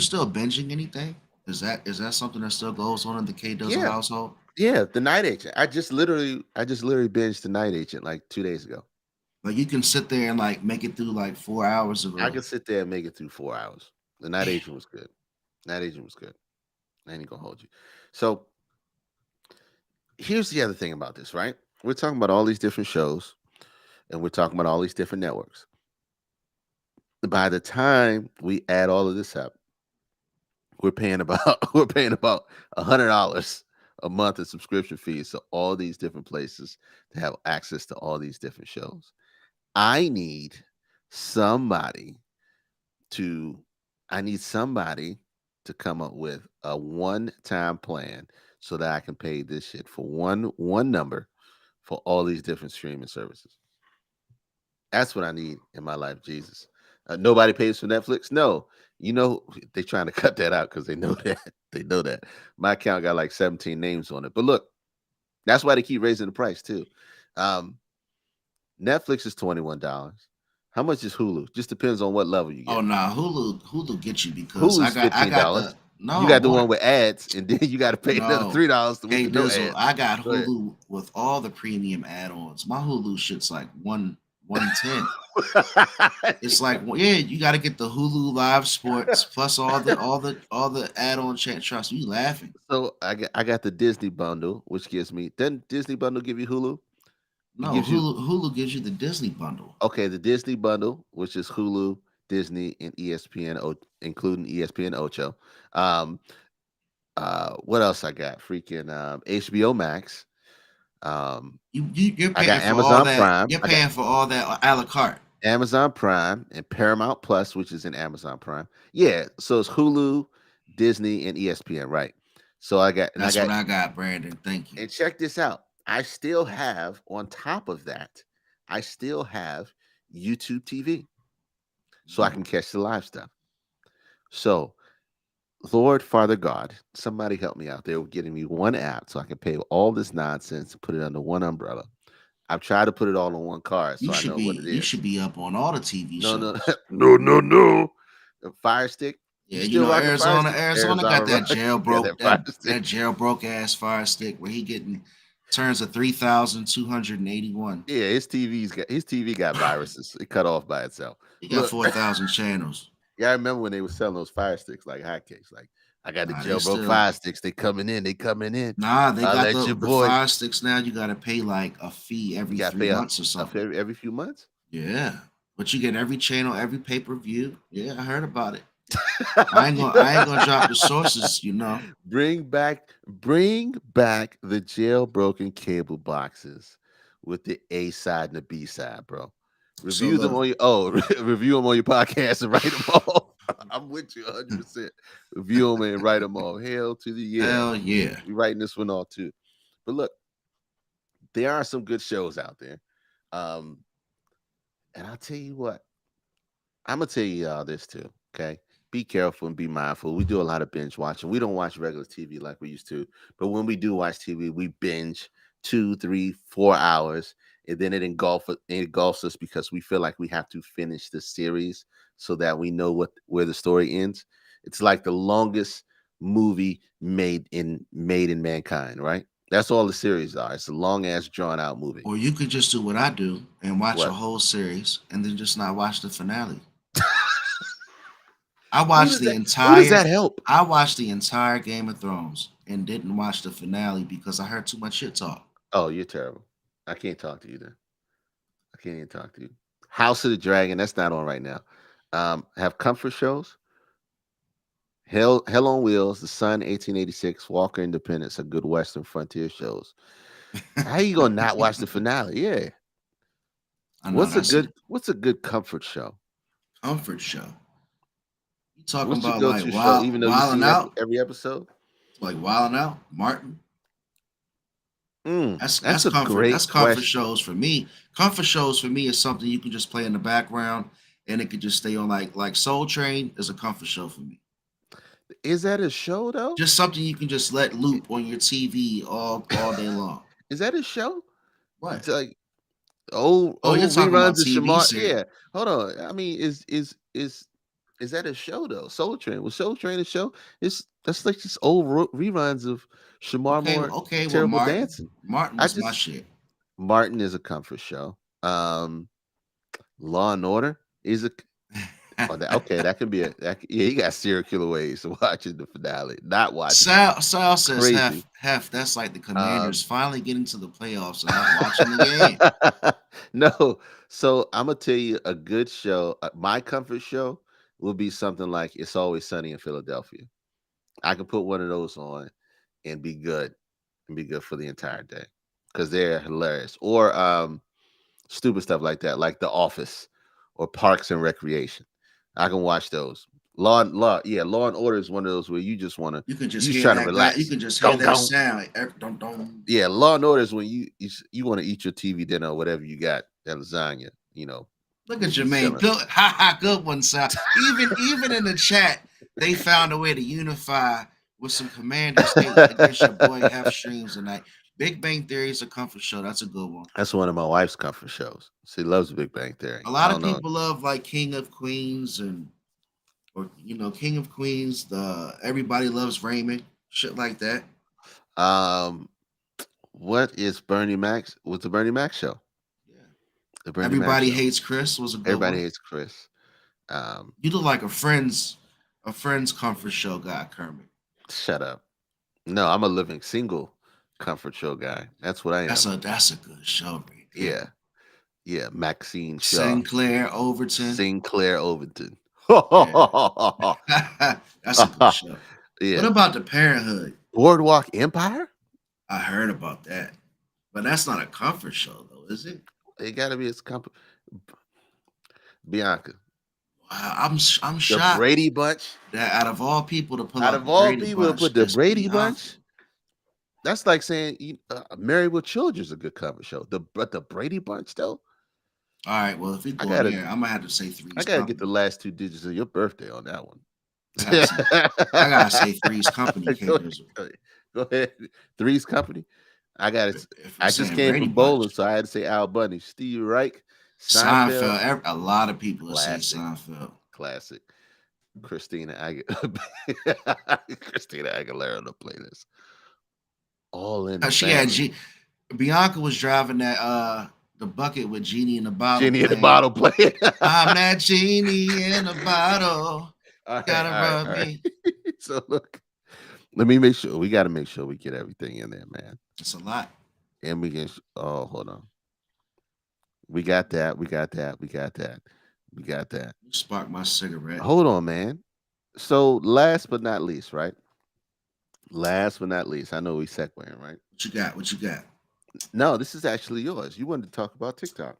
still binging anything? Is that something that still goes on in the K Dizzle Yeah, household? yeah. The Night Agent. I just literally binged The Night Agent like 2 days ago. Like you can sit there and like make it through like 4 hours of I a could sit there and make it through 4 hours. The Night Agent was good. Night Agent was good. I ain't gonna hold you. So here's the other thing about this, right? We're talking about all these different shows, and we're talking about all these different networks. By the time we add all of this up, we're paying about $100 a month in subscription fees to all these different places to have access to all these different shows. I need somebody to I need somebody to come up with a one-time plan so that I can pay this shit for one number for all these different streaming services. That's what I need in my life, Jesus. Nobody pays for Netflix. No, you know they trying to cut that out because they know that they know that my account got like 17 names on it. But look, that's why they keep raising the price too. Um, Netflix is $21. How much is Hulu? Just depends on what level you oh get. nah, Hulu get you because Hulu's I got $15. the You no got the more one with ads, and then you got to pay another no $3 with K the no Dizzle. ads. I got Go ahead. Hulu with all the premium add-ons. My Hulu shit's like 110. It's like yeah, you got to get the Hulu Live Sports plus all the add-on chat. Trust me, you laughing. So I got the Disney bundle, which gives me. Doesn't Disney bundle give you Hulu? It No, gives you Hulu gives you the Disney bundle. okay the Disney bundle, which is Hulu, Disney, and ESPN, including ESPN Ocho. Um, what else I got? Freaking HBO Max. Um, You're I paying got for all Amazon that. Prime. You're I got paying for all that a la carte. Amazon Prime and Paramount Plus, which is in Amazon Prime. Yeah, so it's Hulu, Disney, and ESPN, right? So I That's what got, I got, Brandon. Thank you. and check this out. I still have on top of that, I still have YouTube TV, so I Mm. can catch the live stuff. So, Lord, Father God, somebody help me out there with getting me one app so I can pay all this nonsense and put it under one umbrella. I've tried to put it all on one card so I know what it You is. should be up on all the TV No, no, shows. no. The Fire Stick. You Yeah, you still know rocking Fire Arizona. Stick? Arizona got Arizona that rock. You got jailbroke that Fire that Stick. jailbroke ass fire stick where he getting turns of 3,281. Yeah, his TV got viruses. It cut off by itself. He got Look, 4,000 channels. yeah, I remember when they were selling those Fire Sticks like hotcakes. Like I got the Nah, they jailbroke still Fire Sticks. They coming in. They coming in. nah. They I got let your the boy. fire sticks now. You got to pay like a fee You every got to three pay months or a something. fee every few months. Yeah, but you get every channel, every pay per view. Yeah, I heard about it. I ain't gonna drop the sources. Bring back the jailbroken cable boxes with the A side and the B side, bro. So Review them look, on review them on your podcast and write them off. I'm with you 100%. Review them and write them off. Hell to the yeah. hell yeah. We writing this one off too. But look, there are some good shows out there. Um, and I'll tell you what, I'm gonna tell you all this too. Okay. Be careful and be mindful. We do a lot of binge watching. We don't watch regular TV like we used to, but when we do watch TV, we binge 2, 3, 4 hours, and then it engulfs us because we feel like we have to finish the series so that we know where the story ends. It's like the longest movie made in mankind, right? That's all the series are. It's a long ass drawn out movie. Or you could just do what I do and watch a What? whole series and then just not watch the finale. I Who watched does the that? Who does entire that help? I watched the entire Game of Thrones and didn't watch the finale because I heard too much shit talk. Oh, you're terrible. I can't talk to you then. I can't even talk to you. House of the Dragon, that's not on right now. Have comfort shows. Hell on Wheels, The Sun, 1886, Walker Independence, a good Western frontier shows. How you gonna not watch the finale? Yeah. I know that's a What's a good comfort show? comfort show. You talking What's your about like go-to show? Even though you Wild and see Out, every episode? like Wild and Out, Martin. That's That's a comfort. That's great comfort question. shows for me. Comfort shows for me is something you can just play in the background and it could just stay on. Like Soul Train is a comfort show for me. Is that a show though? Just something you can just let loop on your TV all day long. Is that a show? What? It's like old Oh, you're talking reruns about of TV Shamar. series. Yeah. Hold on. I mean, is that a show though? Soul Train. Was Soul Train a show? It's that's like just old reruns of Shamar Okay, Moore okay. Well, terrible dancing. Martin I was my just shit. Martin is a comfort show. Law and Order is a okay. That could be yeah. You got serial killer ways to watching the finale, not watching it. Sal says Crazy. half. That's like the Commanders Um, finally getting to the playoffs and not watching the game. no, so I'm gonna tell you a good show. My comfort show will be something like It's Always Sunny in Philadelphia. I can put one of those on and be good for the entire day because they're hilarious. Or stupid stuff like that, like The Office or Parks and Recreation. I can watch those. Law and Order is one of those where you just want to, You can you just just hear trying to that guy. You relax. can just hear Don't that go. sound. Like, dum, dum. Yeah, Law and Order is when you want to eat your TV dinner or whatever you got, that lasagna. Look at You Jermaine. chilling. Good, good one, Sal. Even in the chat, they found a way to unify with some Commanders hate against your boy Half Streams tonight. Big Bang Theory is a comfort show. That's a good one. That's one of my wife's comfort shows. She loves Big Bang Theory. A I lot of don't know. people love like King of Queens or King of Queens. The Everybody Loves Raymond, shit like that. Um, what is Bernie Mac? What's the Bernie Mac show? Yeah. The Bernie Mac Everybody show. Hates Chris was a good Everybody one. hates Chris. You look like a friend's comfort show guy, Kermit. Shut up. No, I'm a living single comfort show guy. That's what I am. That's a good show, right there. Yeah. Yeah. Maxine Shaw. Sinclair Overton. Sinclair Overton. That's a good show. Yeah. What about the Parenthood? Boardwalk Empire? I heard about that. But that's not a comfort show though, is it? It gotta be its comfort. Bianca. Wow, I'm The shocked Brady Bunch. that out of all people to pull Out out of the all Brady people to Bunch, put the it's Brady Bianca. Bunch, that's like saying Married with Children's a good comfort show. But the Brady Bunch though, All right, well, if we go gotta- there, I'm gonna have to say Three's I gotta Company. get the last 2 digits of your birthday on that one. I gotta say Three's Company. Go ahead. Three's Company. I got it. If we're I just saying came Brady from bowling, Bunch. so I had to say Al Bundy, Steve Reich, Seinfeld. Seinfeld, A lot of people would say Classic. Seinfeld. classic. Christina Christina Aguilera on the playlist. All in the She had family. Bianca was driving that the bucket with Genie in the bottle. Genie in the playing. bottle playing. I'm that genie in the bottle. All right, Gotta all right, rub all right. me. So look, let me make sure. We got to make sure we get everything in there, man. It's a lot. And we can. Oh, hold on. We got that. We got that. We got that. We got that. You sparked my cigarette. Hold on, man. So last but not least, right? Last but not least, I know we segueing, right? What you got? What you got? No, this is actually yours. You wanted to talk about TikTok.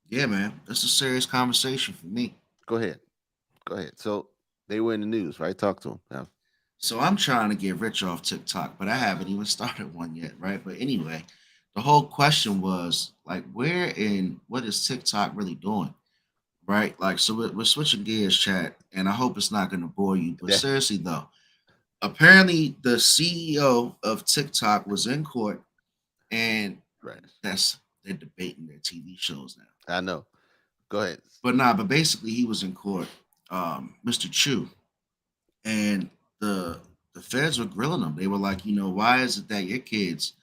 Yeah, man. That's a serious conversation for me. Go ahead. Go ahead. So they were in the news, right? Talk to them. Now. So I'm trying to get rich off TikTok, but I haven't even started one yet, right? But anyway, the whole question was like, where and what is TikTok really doing? Right? Like, so we're switching gears, chat, and I hope it's not going to bore you. But Yeah. seriously, though, apparently the CEO of TikTok was in court, and Right. they're debating their TV shows now. I know. Go ahead. But basically, he was in court, Mr. Chu, and the feds were grilling him. They were like, why is it that your kids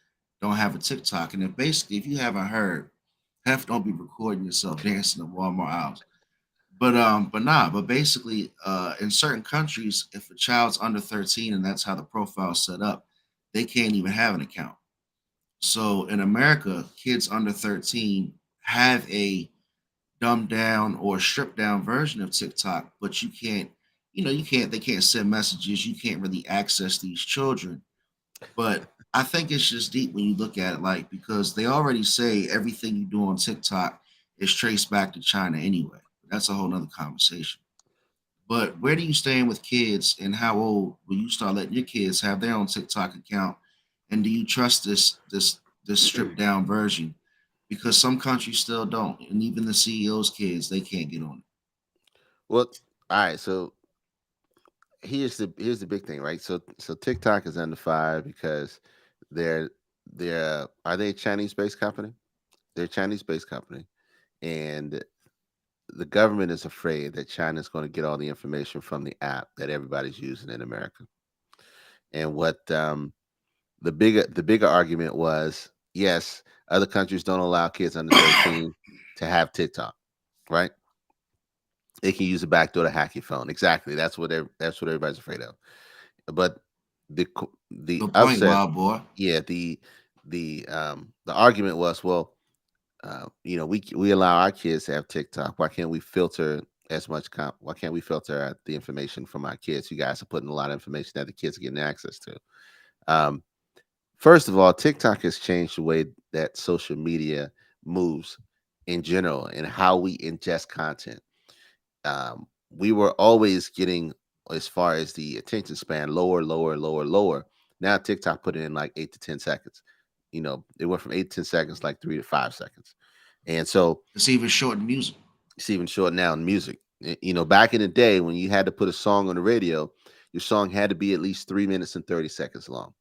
don't have a TikTok? And then basically, if you haven't heard, don't be recording yourself dancing at Walmart aisles. But basically, in certain countries, if a child's under 13 and that's how the profile's set up, they can't even have an account. So in America, kids under 13 have a dumbed down or stripped down version of TikTok, but you can't you can't they can't send messages, you can't really access these children. But I think it's just deep when you look at it, like because they already say everything you do on TikTok is traced back to China anyway. That's a whole nother conversation. But where do you stand with kids, and how old will you start letting your kids have their own TikTok account? And do you trust this stripped down version? Because some countries still don't, and even the CEO's kids, they can't get on Well, all right. So here's the big thing, right? So TikTok is under fire because they're they're are they a Chinese based company? They're a Chinese based company, and the government is afraid that China's going to get all the information from the app that everybody's using in America. And what the bigger argument was, yes, other countries don't allow kids under 13 to have TikTok, right? They can use a backdoor to hack your phone. Exactly. That's what everybody's afraid of. But the it. Good point, upset, wild boy. yeah, the argument was, well, we allow our kids to have TikTok. Why can't we filter why can't we filter out the information from our kids? You guys are putting a lot of information that the kids are getting access to. Um, First of all, TikTok has changed the way that social media moves in general and how we ingest content. We were always getting, as far as the attention span, lower, lower, lower, lower. Now TikTok put it in like 8 to 10 seconds. It went from 8 to 10 seconds, like 3 to 5 seconds. And so It's even short in music. it's even short now in music. Back in the day when you had to put a song on the radio, your song had to be at least 3 minutes and 30 seconds long.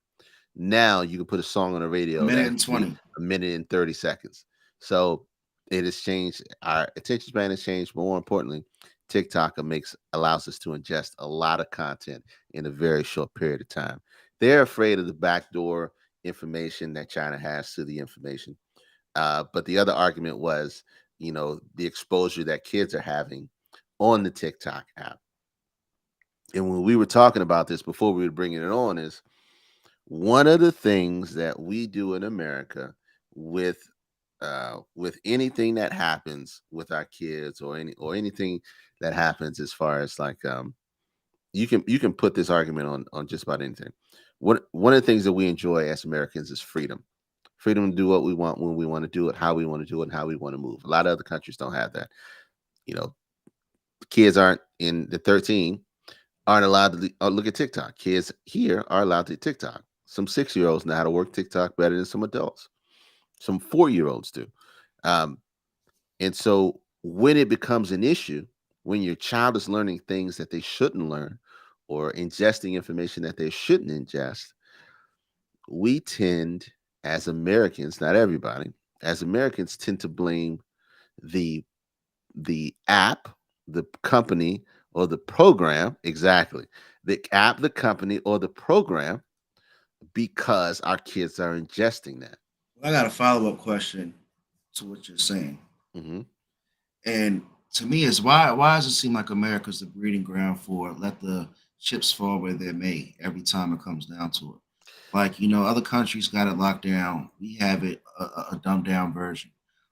Now you can put a song on the A radio minute that and could be 20. a minute and 30 seconds. So it has changed. Our attention span has changed. But more importantly, TikTok allows us to ingest a lot of content in a very short period of time. They're afraid of the backdoor information that China has to the information. But the other argument was, the exposure that kids are having on the TikTok app. And when we were talking about this before we were bringing it on, is one of the things that we do in America with with anything that happens with our kids, or anything that happens as far as like, you can put this argument on just about anything. One of the things that we enjoy as Americans is freedom to do what we want, when we want to do it, how we want to do it, and how we want to move. A lot of other countries don't have that. You know, kids aren't in the 13 aren't allowed to look at TikTok. Kids here are allowed to TikTok. Some 6-year-olds know how to work TikTok better than some adults. Some 4-year-olds do. Um, and so when it becomes an issue, when your child is learning things that they shouldn't learn, or ingesting information that they shouldn't ingest, we tend, as Americans, not everybody, as Americans, tend to blame the app, the company, or the program. Exactly. The app, the company, or the program, because our kids are ingesting that. I got a follow up question to what you're saying. Hmm. And to me, is why does it seem like America's the breeding ground for let the chips fall where they're made every time it comes down to it? Like, other countries got it locked down. We have it a dumbed down version.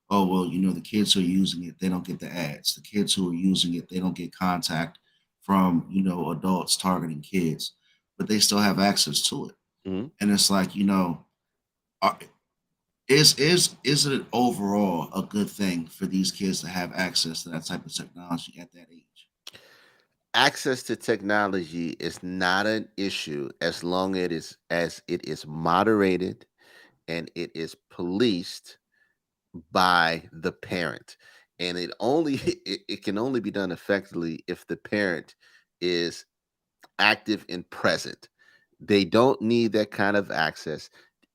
Oh, well, the kids who are using it, they don't get the ads. The kids who are using it, they don't get contact from, adults targeting kids, but they still have access to it. Hmm. And it's like, are, is it overall a good thing for these kids to have access to that type of technology at that age? Access to technology is not an issue as it is moderated and it is policed by the parent. And it can only be done effectively if the parent is active and present. They don't need that kind of access.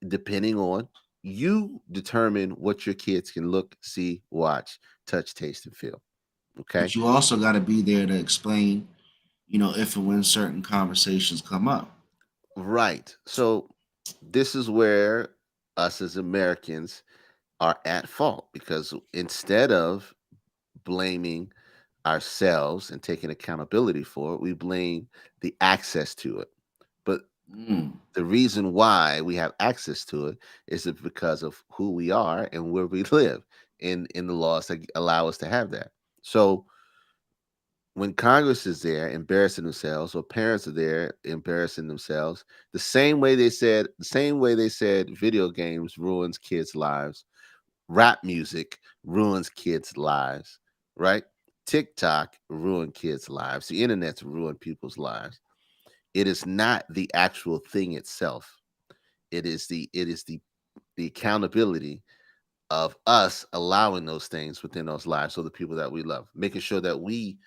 Depending on, you determine what your kids can look, see, watch, touch, taste, and feel. Okay. But you also got to be there to explain, if and when certain conversations come up. Right. So this is where us as Americans are at fault, because instead of blaming ourselves and taking accountability for it, we blame the access to it. But Mm. the reason why we have access to it is because of who we are and where we live, in the laws that allow us to have that. So when Congress is there embarrassing themselves, or parents are there embarrassing themselves, the same way they said video games ruins kids' lives, rap music ruins kids' lives, right? TikTok ruined kids' lives. The internet's ruined people's lives. It is not the actual thing itself. It is the accountability of us allowing those things within those lives. So the people that we love, making sure that we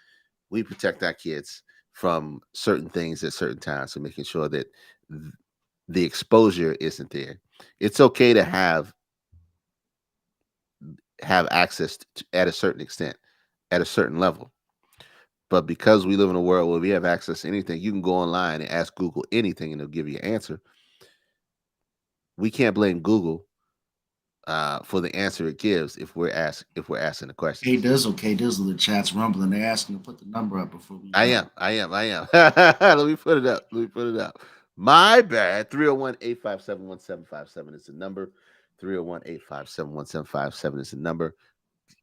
protect our kids from certain things at certain times, and making sure that th- the exposure isn't there. It's okay to have access at a certain extent, at a certain level. But because we live in a world where we have access to anything, you can go online and ask Google anything and it'll give you an answer. We can't blame Google for the answer it gives if we're asking the questions. K Dizzle, the chat's rumbling. They're asking to put the number up before we I go. am. I am. I am. Let me put it up. Let me put it up. My bad. 301-857-1757 is the number. 301-857-1757 is the number.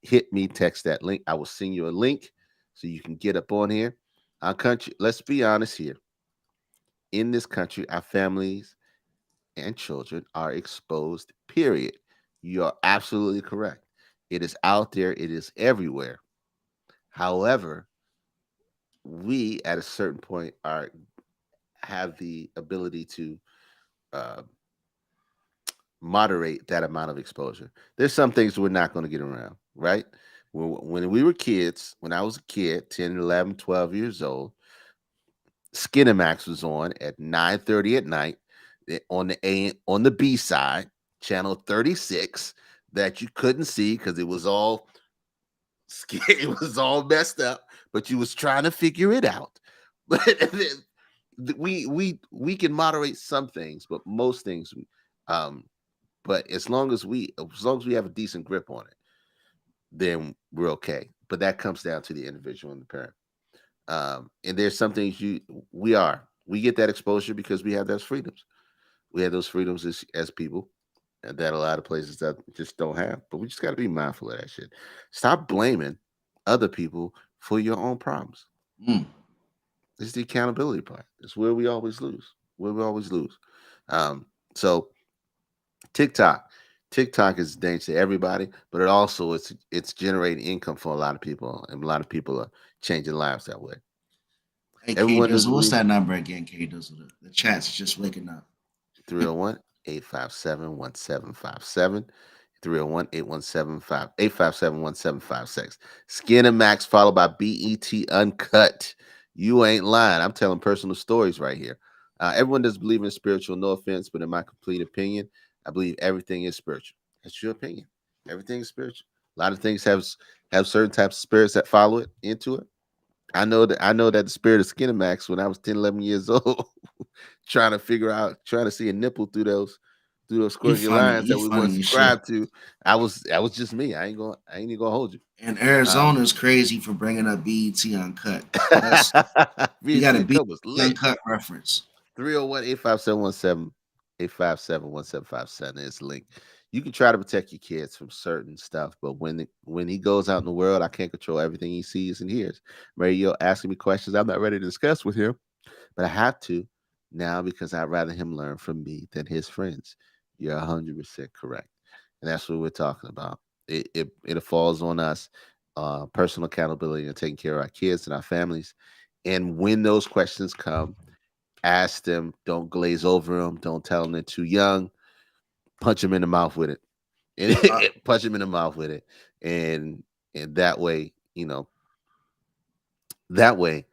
Hit me, text that link. I will send you a link so you can get up on here. Our country, let's be honest here. In this country, our families and children are exposed, period. You are absolutely correct. It is out there, it is everywhere. However, we at a certain point are have the ability to uh, moderate that amount of exposure. There's some things we're not going to get around, right? When we were kids, when I was a kid, 10, 11, 12 years old, Skinemax was on at 9:30 at night on the B side, channel 36, that you couldn't see because it was all it was all messed up, but you was trying to figure it out. But we can moderate some things, but most things um but as long as we have a decent grip on it, then we're okay. But that comes down to the individual and the parent. And there's some things we get that exposure because we have those freedoms. We have those freedoms as people, and that a lot of places that just don't have. But we just got to be mindful of that shit. Stop blaming other people for your own problems. Mm. It's the accountability part. It's where we always lose. Where we always lose. So TikTok, TikTok is a danger to everybody, but it's generating income for a lot of people, and a lot of people are changing lives that way. Hey, K Everyone doesn't Dizzle, what's believe that number again, K Dizzle? The chat's just waking up. 301-857-1757. 301-817-1756. Skin and Max followed by BET Uncut. You ain't lying. I'm telling personal stories right here. Everyone does believe in spiritual, no offense, but in my complete opinion, I believe everything is spiritual. That's your opinion. Everything is spiritual. A lot of things have certain types of spirits that follow it into it. I know that the spirit of Skinemax when I was 10, 11 years old, trying to see a nipple through those You squiggly funny. lines You that we weren't funny as shit. subscribed to. I was just me. I ain't even gonna hold you. And Um Arizona's crazy for bringing up BET Uncut. That's you got a VT BET Cup was lit. Uncut reference. 301-857-1757 is the link. You can try to protect your kids from certain stuff, but when he goes out in the world, I can't control everything he sees and hears. Radio asking me questions I'm not ready to discuss with him, but I have to now because I'd rather him learn from me than his friends. You're 100% correct, and that's what we're talking about. It falls on us, personal accountability and taking care of our kids and our families. And when those questions come, ask them. Don't glaze over them. Don't tell them they're too young. Punch them in the mouth with it, and Uh, punch them in the mouth with it, and that way, that way,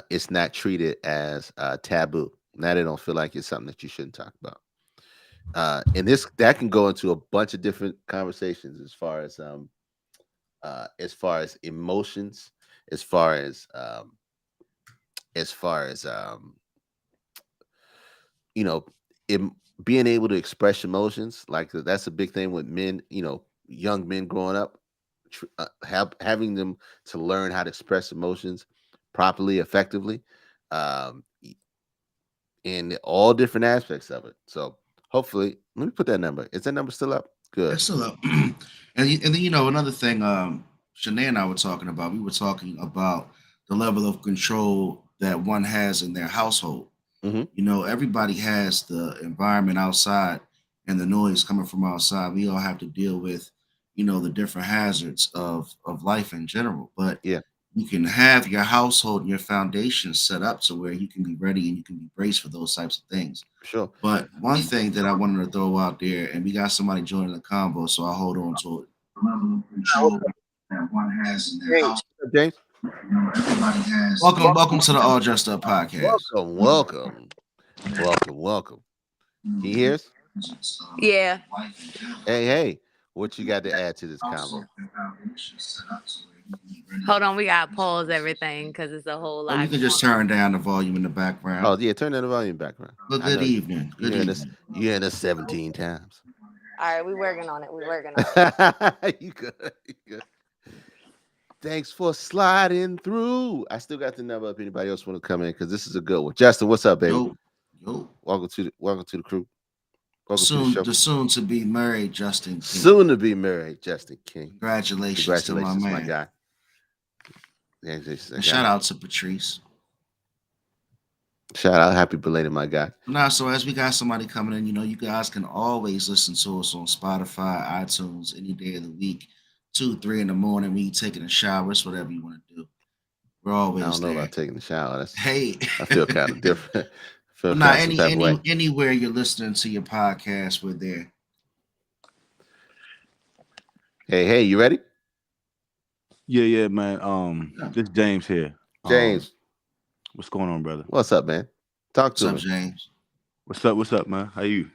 it's not treated as taboo. Now they don't feel like it's something that you shouldn't talk about. And this that can go into a bunch of different conversations as far as emotions, as far as as far as you know, em being able to express emotions, like that's a big thing with men. Young men growing up, having them to learn how to express emotions properly, effectively, y- in all different aspects of it. So hopefully, let me put that number. Is that number still up? Good. that's still up. And then another thing, Shanae and I were talking about. We were talking about the level of control that one has in their household. Mhm. You know, everybody has the environment outside and the noise coming from outside. We all have to deal with, the different hazards of life in general. But Yeah, you can have your household and your foundation set up to where you can be ready and you can be braced for those types of things. sure. But one thing that I wanted to throw out there, and we got somebody joining the convo, so I'll hold on to it. The level of control that one has in their James, house. what's up, James? Everybody has. Welcome to the All Dressed Up podcast. Welcome. Can you hear us? Yeah. Hey, what you got to add to this convo? Hold on, we gotta pause everything because it's a whole Or you lot. can just turn down the volume in the background. Oh yeah, turn down the volume background. Well, I know good evening. you Good hearing us. evening. You hearing us 17 times. All right, we working on it. You good. Thanks for sliding through. I still got the number if anybody else want to come in because this is a good one. Justin, what's up, baby? Yo. Welcome to the crew. Welcome Soon, to the show. the soon to be married Justin King. Soon to be married, Justin King. Congratulations to my guy. And shout out to Patrice. Shout out, happy belated, my guy. Now, so as we got somebody coming in, you guys can always listen to us on Spotify, iTunes, any day of the week, 2, 3 in the morning, when you taking a shower, it's whatever you want to do. We're always I don't know there. about taking a shower. I feel kind of different. Anywhere you're listening to your podcast, we're there. Hey, you ready? Yeah, man. This James here. James, what's going on, brother? What's up, man? Talk to me. What's up, James? What's up, man? How you?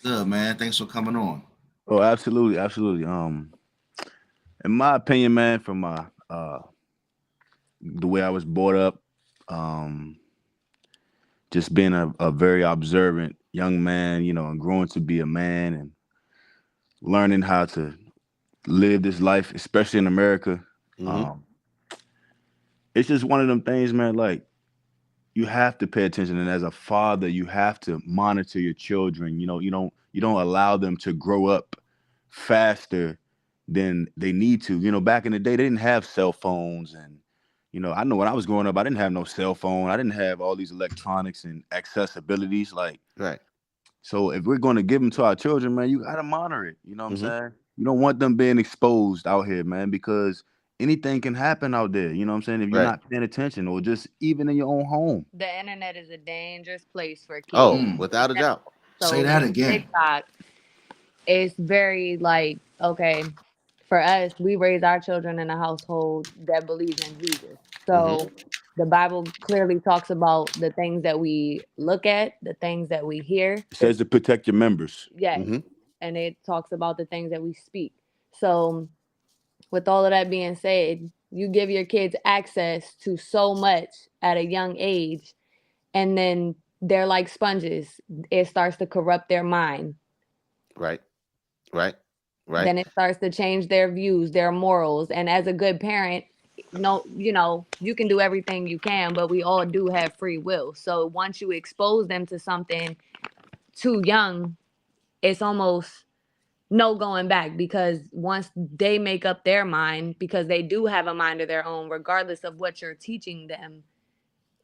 Good, man. Thanks for coming on. Oh, absolutely. In my opinion, man, from my the way I was brought up, just being a very observant young man, and growing to be a man and learning how to live this life, especially in America. Mhm. It's just one of them things, man, like you have to pay attention. And as a father, you have to monitor your children. You don't allow them to grow up faster than they need to. Back in the day, they didn't have cell phones. And, I know when I was growing up, I didn't have no cell phone. I didn't have all these electronics and accessibilities. Right. So if we're going to give them to our children, man, you got to monitor it. You know what Mhm. I'm saying? You don't want them being exposed out here, man, because anything can happen out there. You know what I'm saying? If you're Right. not paying attention, or just even in your own home. The internet is a dangerous place for kids. Oh, without a doubt. Say that again. TikTok, it's very okay. For us, we raise our children in a household that believes in Jesus. So the Bible clearly talks about the things that we look at, the things that we hear. It says to protect your members. Yes. Mhm. And it talks about the things that we speak. So with all of that being said, you give your kids access to so much at a young age, and then they're like sponges. It starts to corrupt their mind. Right. Then it starts to change their views, their morals. And as a good parent, you can do everything you can, but we all do have free will. So once you expose them to something too young, it's almost no going back, because once they make up their mind, because they do have a mind of their own, regardless of what you're teaching them,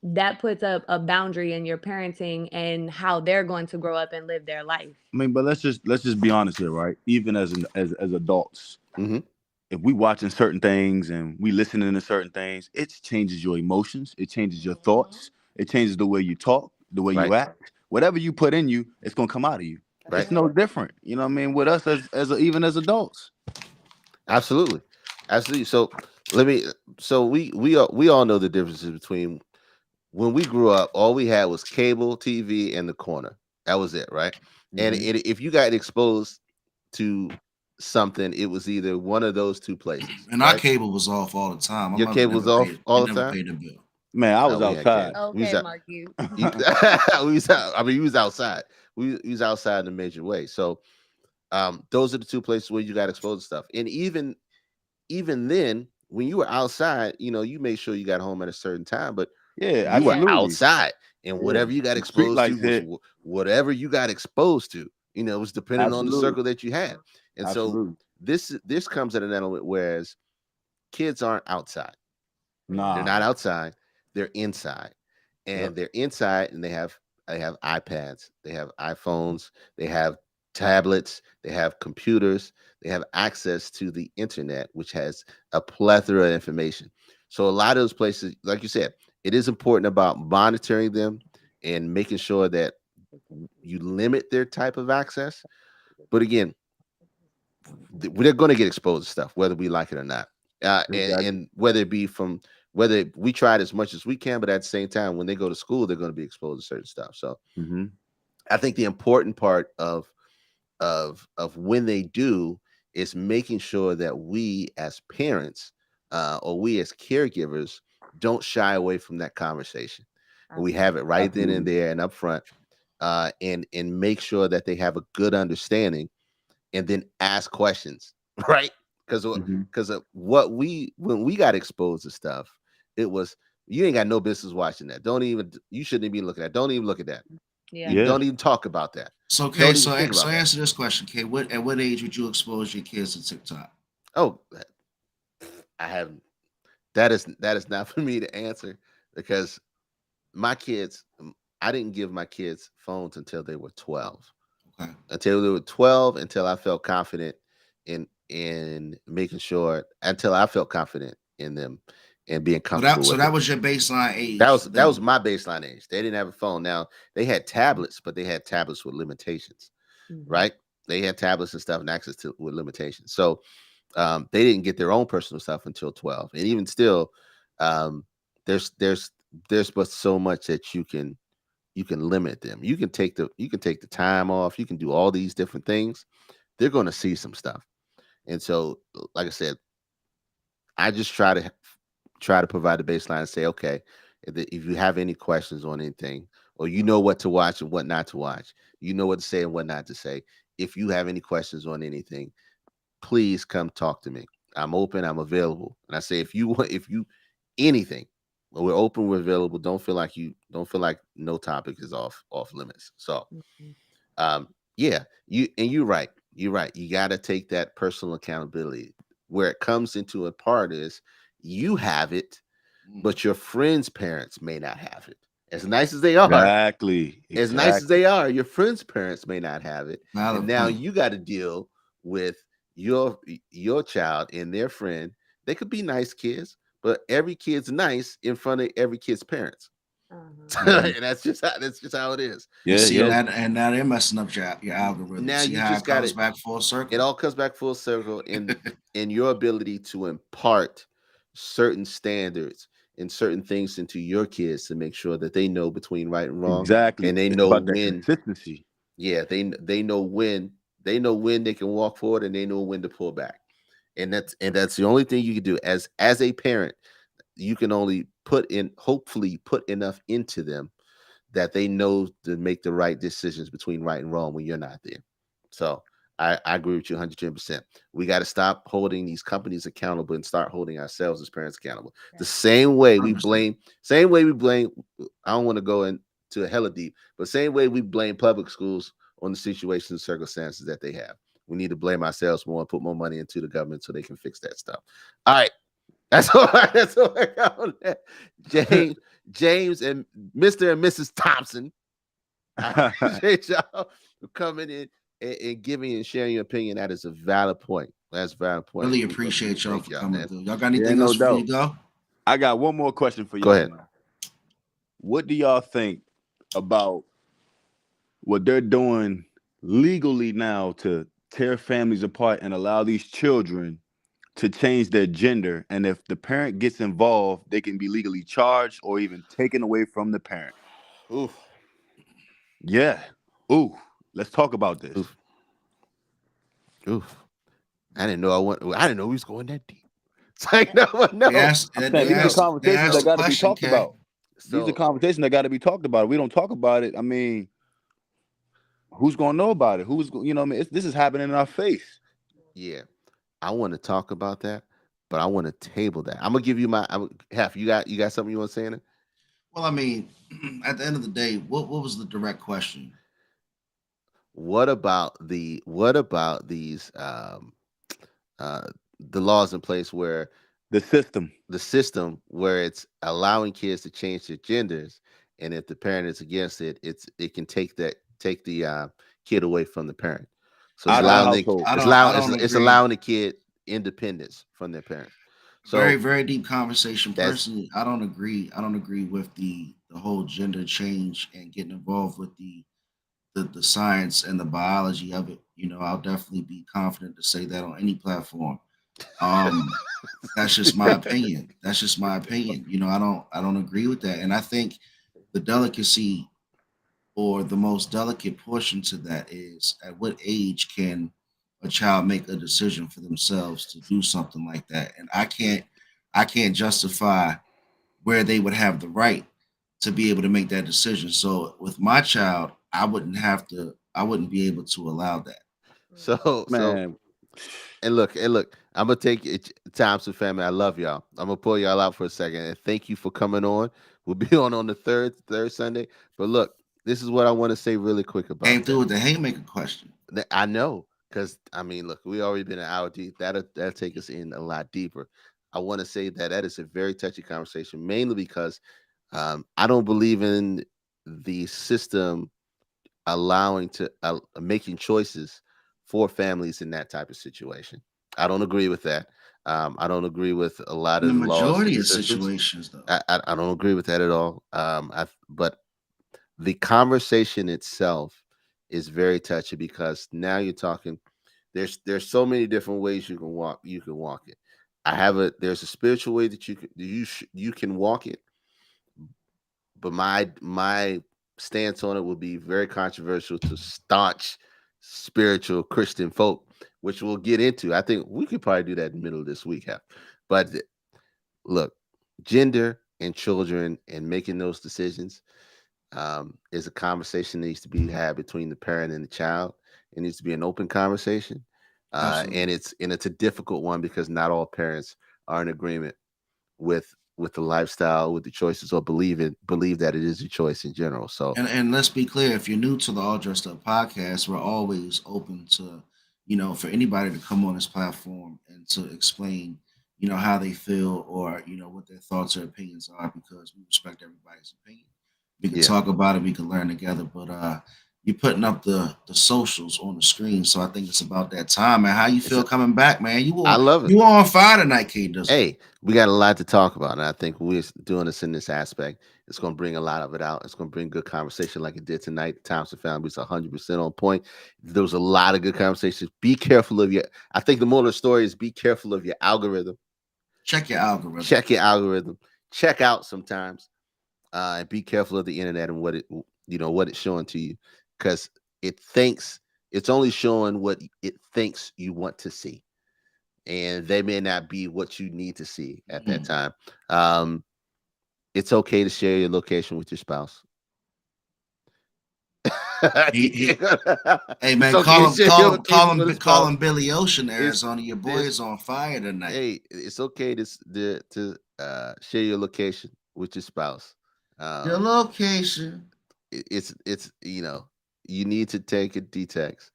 that puts up a boundary in your parenting and how they're going to grow up and live their life. I mean, but let's just be honest here, right? Even as adults, Mhm. if we watching certain things and we listening to certain things, it changes your emotions, it changes your thoughts, it changes the way you talk, the way you act. Whatever you put in you, it's gonna come out of you. Right. It's no different, you know what I mean, with us even as adults. Absolutely. So we all know the differences between when we grew up. All we had was cable TV in the corner. That was it, right? And if you got exposed to something, it was either one of those two places. And our cable was off all the time. Your cable was off all the time? Paid the bill. Man, I was outside. Okay, Mark, you. We was outside. We was outside in a major way. So those are the two places where you got exposed to stuff. And even then, when you were outside, you made sure you got home at a certain time, but Yeah, you were absolutely. outside, and whatever you got exposed Street lights to hit. was whatever you got exposed to. It was depending on the Absolutely. circle that you had. And Absolutely. so this comes at an element whereas kids aren't outside. They're not Nah. outside. They're inside, and Yep. they're inside, and they have iPads, they have iPhones, they have tablets, they have computers, they have access to the internet, which has a plethora of information. So a lot of those places, like you said, it is important about monitoring them and making sure that you limit their type of access. But again, they're going to get exposed to stuff, whether we like it or not. Exactly. And whether it be from whether we try it as much as we can, but at the same time, when they go to school, they're going to be exposed to certain stuff. So Mm-hmm. I think the important part of when they do is making sure that we as parents or we as caregivers don't shy away from that conversation. We have it right then and Absolutely. there and up front, and make sure that they have a good understanding and then ask questions, right? Because Mm-hmm. of what when we got exposed to stuff, it was you ain't got no business watching that. Don't even you shouldn't even be looking at. Don't even look at that. Yeah. Yeah. Don't even talk about that. So, Don't Kay, even so think so about that. answer this question, Kay. At what age would you expose your kids to TikTok? Oh, I haven't. That is not for me to answer because my kids, I didn't give my kids phones until they were 12. Okay. Until they were 12, until I felt confident in making sure until I felt confident in them and being So comfortable that with it. was your baseline age. That for was them. my baseline age. They didn't have a phone. Now they had tablets, but they had tablets with limitations, Mhm. right? They had tablets and stuff and access to with limitations. So they didn't get their own personal stuff until 12. And even still, um, there's there's there's but so much that you can limit them. You can take the time off. You can do all these different things. They're going to see some stuff. And so, like I said, I just try to provide the baseline and say, okay, if you have any questions on anything, or you know what to watch and what not to watch, you know what to say and what not to say. If you have any questions on anything, please come talk to me. I'm open, I'm available. And I say if you anything, we're open, we're available. Don't feel like no topic is off limits. So Mhm. yeah, you're right. You're right. You gotta take that personal accountability. Where it comes into a part is you have it, but your friends' parents may not have it. As nice as they are, Exactly. as nice as Exactly. they are, your friends' parents may not have it, and Valid now point. you got to deal with your child and their friend. They could be nice kids, but every kid's nice in front of every kid's parents, Uh-huh. and that's just how it is. You Yeah. see So Yeah. that, and now they're messing up your algorithm. now See you how just it got comes to back full it circle. all comes back full circle in your ability to impart certain standards and certain things into your kids to make sure that they know between right and wrong, Exactly. and they It's know about that when consistency. yeah, they know when they can walk forward and they know when to pull back. And that's the only thing you can do as a parent. You can only hopefully put enough into them that they know to make the right decisions between right and wrong when you're not there. So I agree with you 110%. We got to stop holding these companies accountable and start holding ourselves as parents accountable. The same way we blame. I don't want to go into a hella deep, but same way we blame public schools on the situations and circumstances that they have. We need to blame ourselves more and put more money into the government so they can fix that stuff. All right. That's all. That's all I got on that. James, and Mr. and Mrs. Thompson. I appreciate y'all for coming in and giving and sharing your opinion. That is a valid point. That's a valid point. Really appreciate y'all Thank for y'all, coming man. through. Y'all got Yeah, anything no else before doubt. you go? I got one more question for Go y'all. ahead. Man. What do y'all think about what they're doing legally now to tear families apart and allow these children to change their gender? And if the parent gets involved, they can be legally charged or even taken away from the parent. Oof. Yeah. Ooh. Let's talk about this. Oof. Oof. I didn't know we was going that deep. It's like no. They asked, I'm they saying these are asked, they conversations asked that the got to be question, talked Kay. about. These are So conversations that got to be talked about. If we don't talk about it, I mean, who's gonna know about it? You know what I mean? This is happening in our face. yeah, I want to talk about that, but I want to table that. I'm gonna give you half. You got something you want to say in it? Well, I mean, at the end of the day, what was the direct question? What about these uh the laws in place where The system. the system where it's allowing kids to change their genders, and if the parent is against it, it can take the kid away from the parent. So it's Out the allowing household. I don't it's agree. allowing the kid independence from their parents. Very, So very deep conversation. that's Personally, I don't agree. I don't agree with the whole gender change and getting involved with the science and the biology of it. I'll definitely be confident to say that on any platform. Um, that's just my opinion. That's just my opinion. I don't agree with that. And I think the delicacy or the most delicate portion to that is at what age can a child make a decision for themselves to do something like that? And I can't justify where they would have the right to be able to make that decision. So with my child, I wouldn't be able to allow that. so Man, and look, I'm gonna take it time to family. I love y'all. I'm gonna pull y'all out for a second and thank you for coming on. We'll be on the third Sunday. But look, this is what I want to say really quick Came about through that. with the haymaker question. I know, because I mean, look, we already been an hour deep. That'll take us in a lot deeper. I want to say that is a very touchy conversation, mainly because I don't believe in the system allowing to making choices for families in that type of situation. I don't agree with that. I don't agree with a lot In the of the laws and majority the of systems. situations, though. I don't agree with that at all. But the conversation itself is very touchy because now you're talking. There's so many different ways you can walk it. There's a spiritual way that you can walk it, but my stance on it would be very controversial to staunch spiritual Christian folk, which we'll get into. I think we could probably do that in the middle of this week, but look, gender and children and making those decisions is a conversation that needs to be had between the parent and the child. It needs to be an open conversation, Absolutely. and it's a difficult one because not all parents are in agreement with the lifestyle, with the choices, or believe that it is a choice in general. So And let's be clear, if you're new to the All Dressed Up podcast, we're always open to, for anybody to come on this platform and to explain, how they feel or, what their thoughts or opinions are because we respect everybody's opinion. We can yeah, talk about it, we can learn together, but you're putting up the socials on the screen. So I think it's about that time. Man, how you it's feel coming back, man? You I were love it. you were on fire tonight, K Dizzle. Hey, we got a lot to talk about, and I think we're doing this in this aspect. It's going to bring a lot of it out. It's going to bring good conversation like it did tonight. The Thompson family is 100% on point. There was a lot of good conversations. Be careful of your. I think the moral of the story is be careful of your algorithm. Check your algorithm. Check your algorithm. Check out sometimes, and be careful of the internet and what it's showing to you, because it's only showing what it thinks you want to see, and they may not be what you need to see at that Mhm. time. Um, it's okay to share your location with your spouse. He, Hey It's man, okay call to him, share your call him, location call with a him, call spouse. him Billy Ocean, It's Arizona. Your boy this is on fire tonight. Hey, it's okay to share your location with your spouse. Your Um, location. it's you need to take a detox.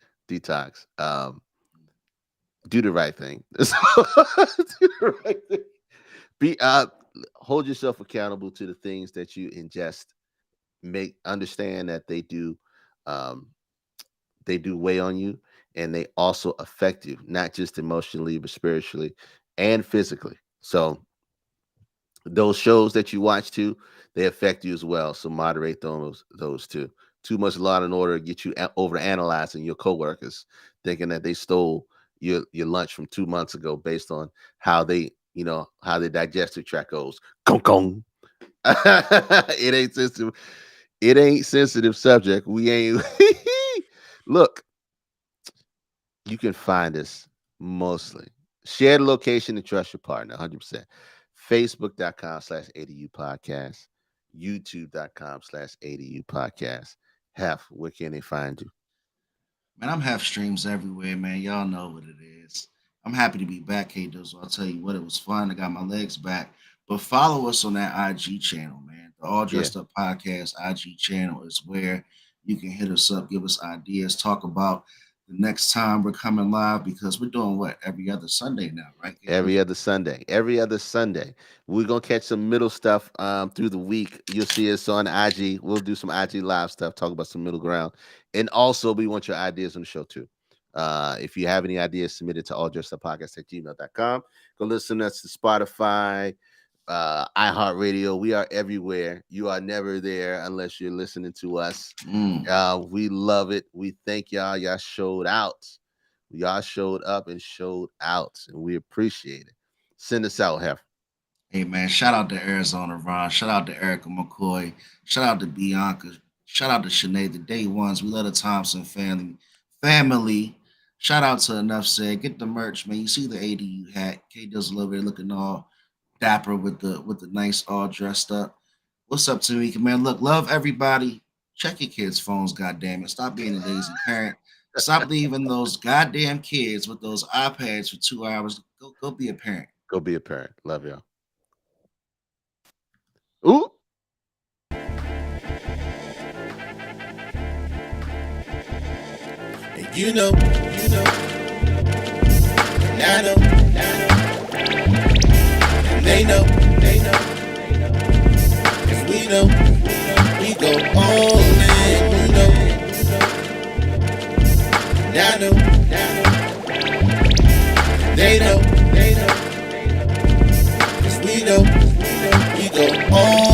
Do the right thing. Do the right thing. Be hold yourself accountable to the things that you ingest. Make understand that um they do weigh on you, and they also affect you, not just emotionally but spiritually and physically. So those shows that you watch too, they affect you as well. So moderate those too. Too much Law and Order get you over analyzing your coworkers, thinking that they stole your lunch from 2 months ago based on how how their digestive tract goes. Gong gong. It ain't sensitive. It ain't sensitive subject. We ain't. Look, you can find us mostly. Share the location and trust your partner 100%. Facebook.com/ADU podcast. YouTube.com/ADU podcast. Hef, where can they find you? Man, I'm half streams everywhere, man. Y'all know what it is. I'm happy to be back, K Dizzle. I'll tell you what, it was fun. I got my legs back. But follow us on that IG channel, man. The All Yeah. Dressed Up Podcast IG channel is where you can hit us up, give us ideas, talk about the next time we're coming live, because we're doing what, every other Sunday now, right? Every other Sunday. Every other Sunday. We're gonna catch some middle stuff through the week. You'll see us on IG. We'll do some IG live stuff, talk about some middle ground. And also we want your ideas on the show too. If you have any ideas, submit it to alldressuppodcast@gmail.com. Go listen to us to Spotify, iHeartRadio. We are everywhere. You are never there unless you're listening to us. We love it. We thank y'all. Y'all showed out. Y'all showed up and showed out, and we appreciate it. Send us out, Hef. Hey man, shout out to Arizona Ron. Shout out to Erica McCoy. Shout out to Bianca. Shout out to Shanae, the day ones. We love the Thompson family. Shout out to Enough Said. Get the merch, man. You see the ADU hat. K does a little bit looking all dapper with the nice all dressed up. What's up, Tamika, man? Look, love everybody. Check your kids' phones, goddamn it. Stop being a lazy parent. Stop leaving those goddamn kids with those iPads for 2 hours. Go be a parent. Go be a parent. Love y'all. Ooh. And you know, and I know, and they know, cause we know, we go all in, you know, and I know, they know, cause we know, we go all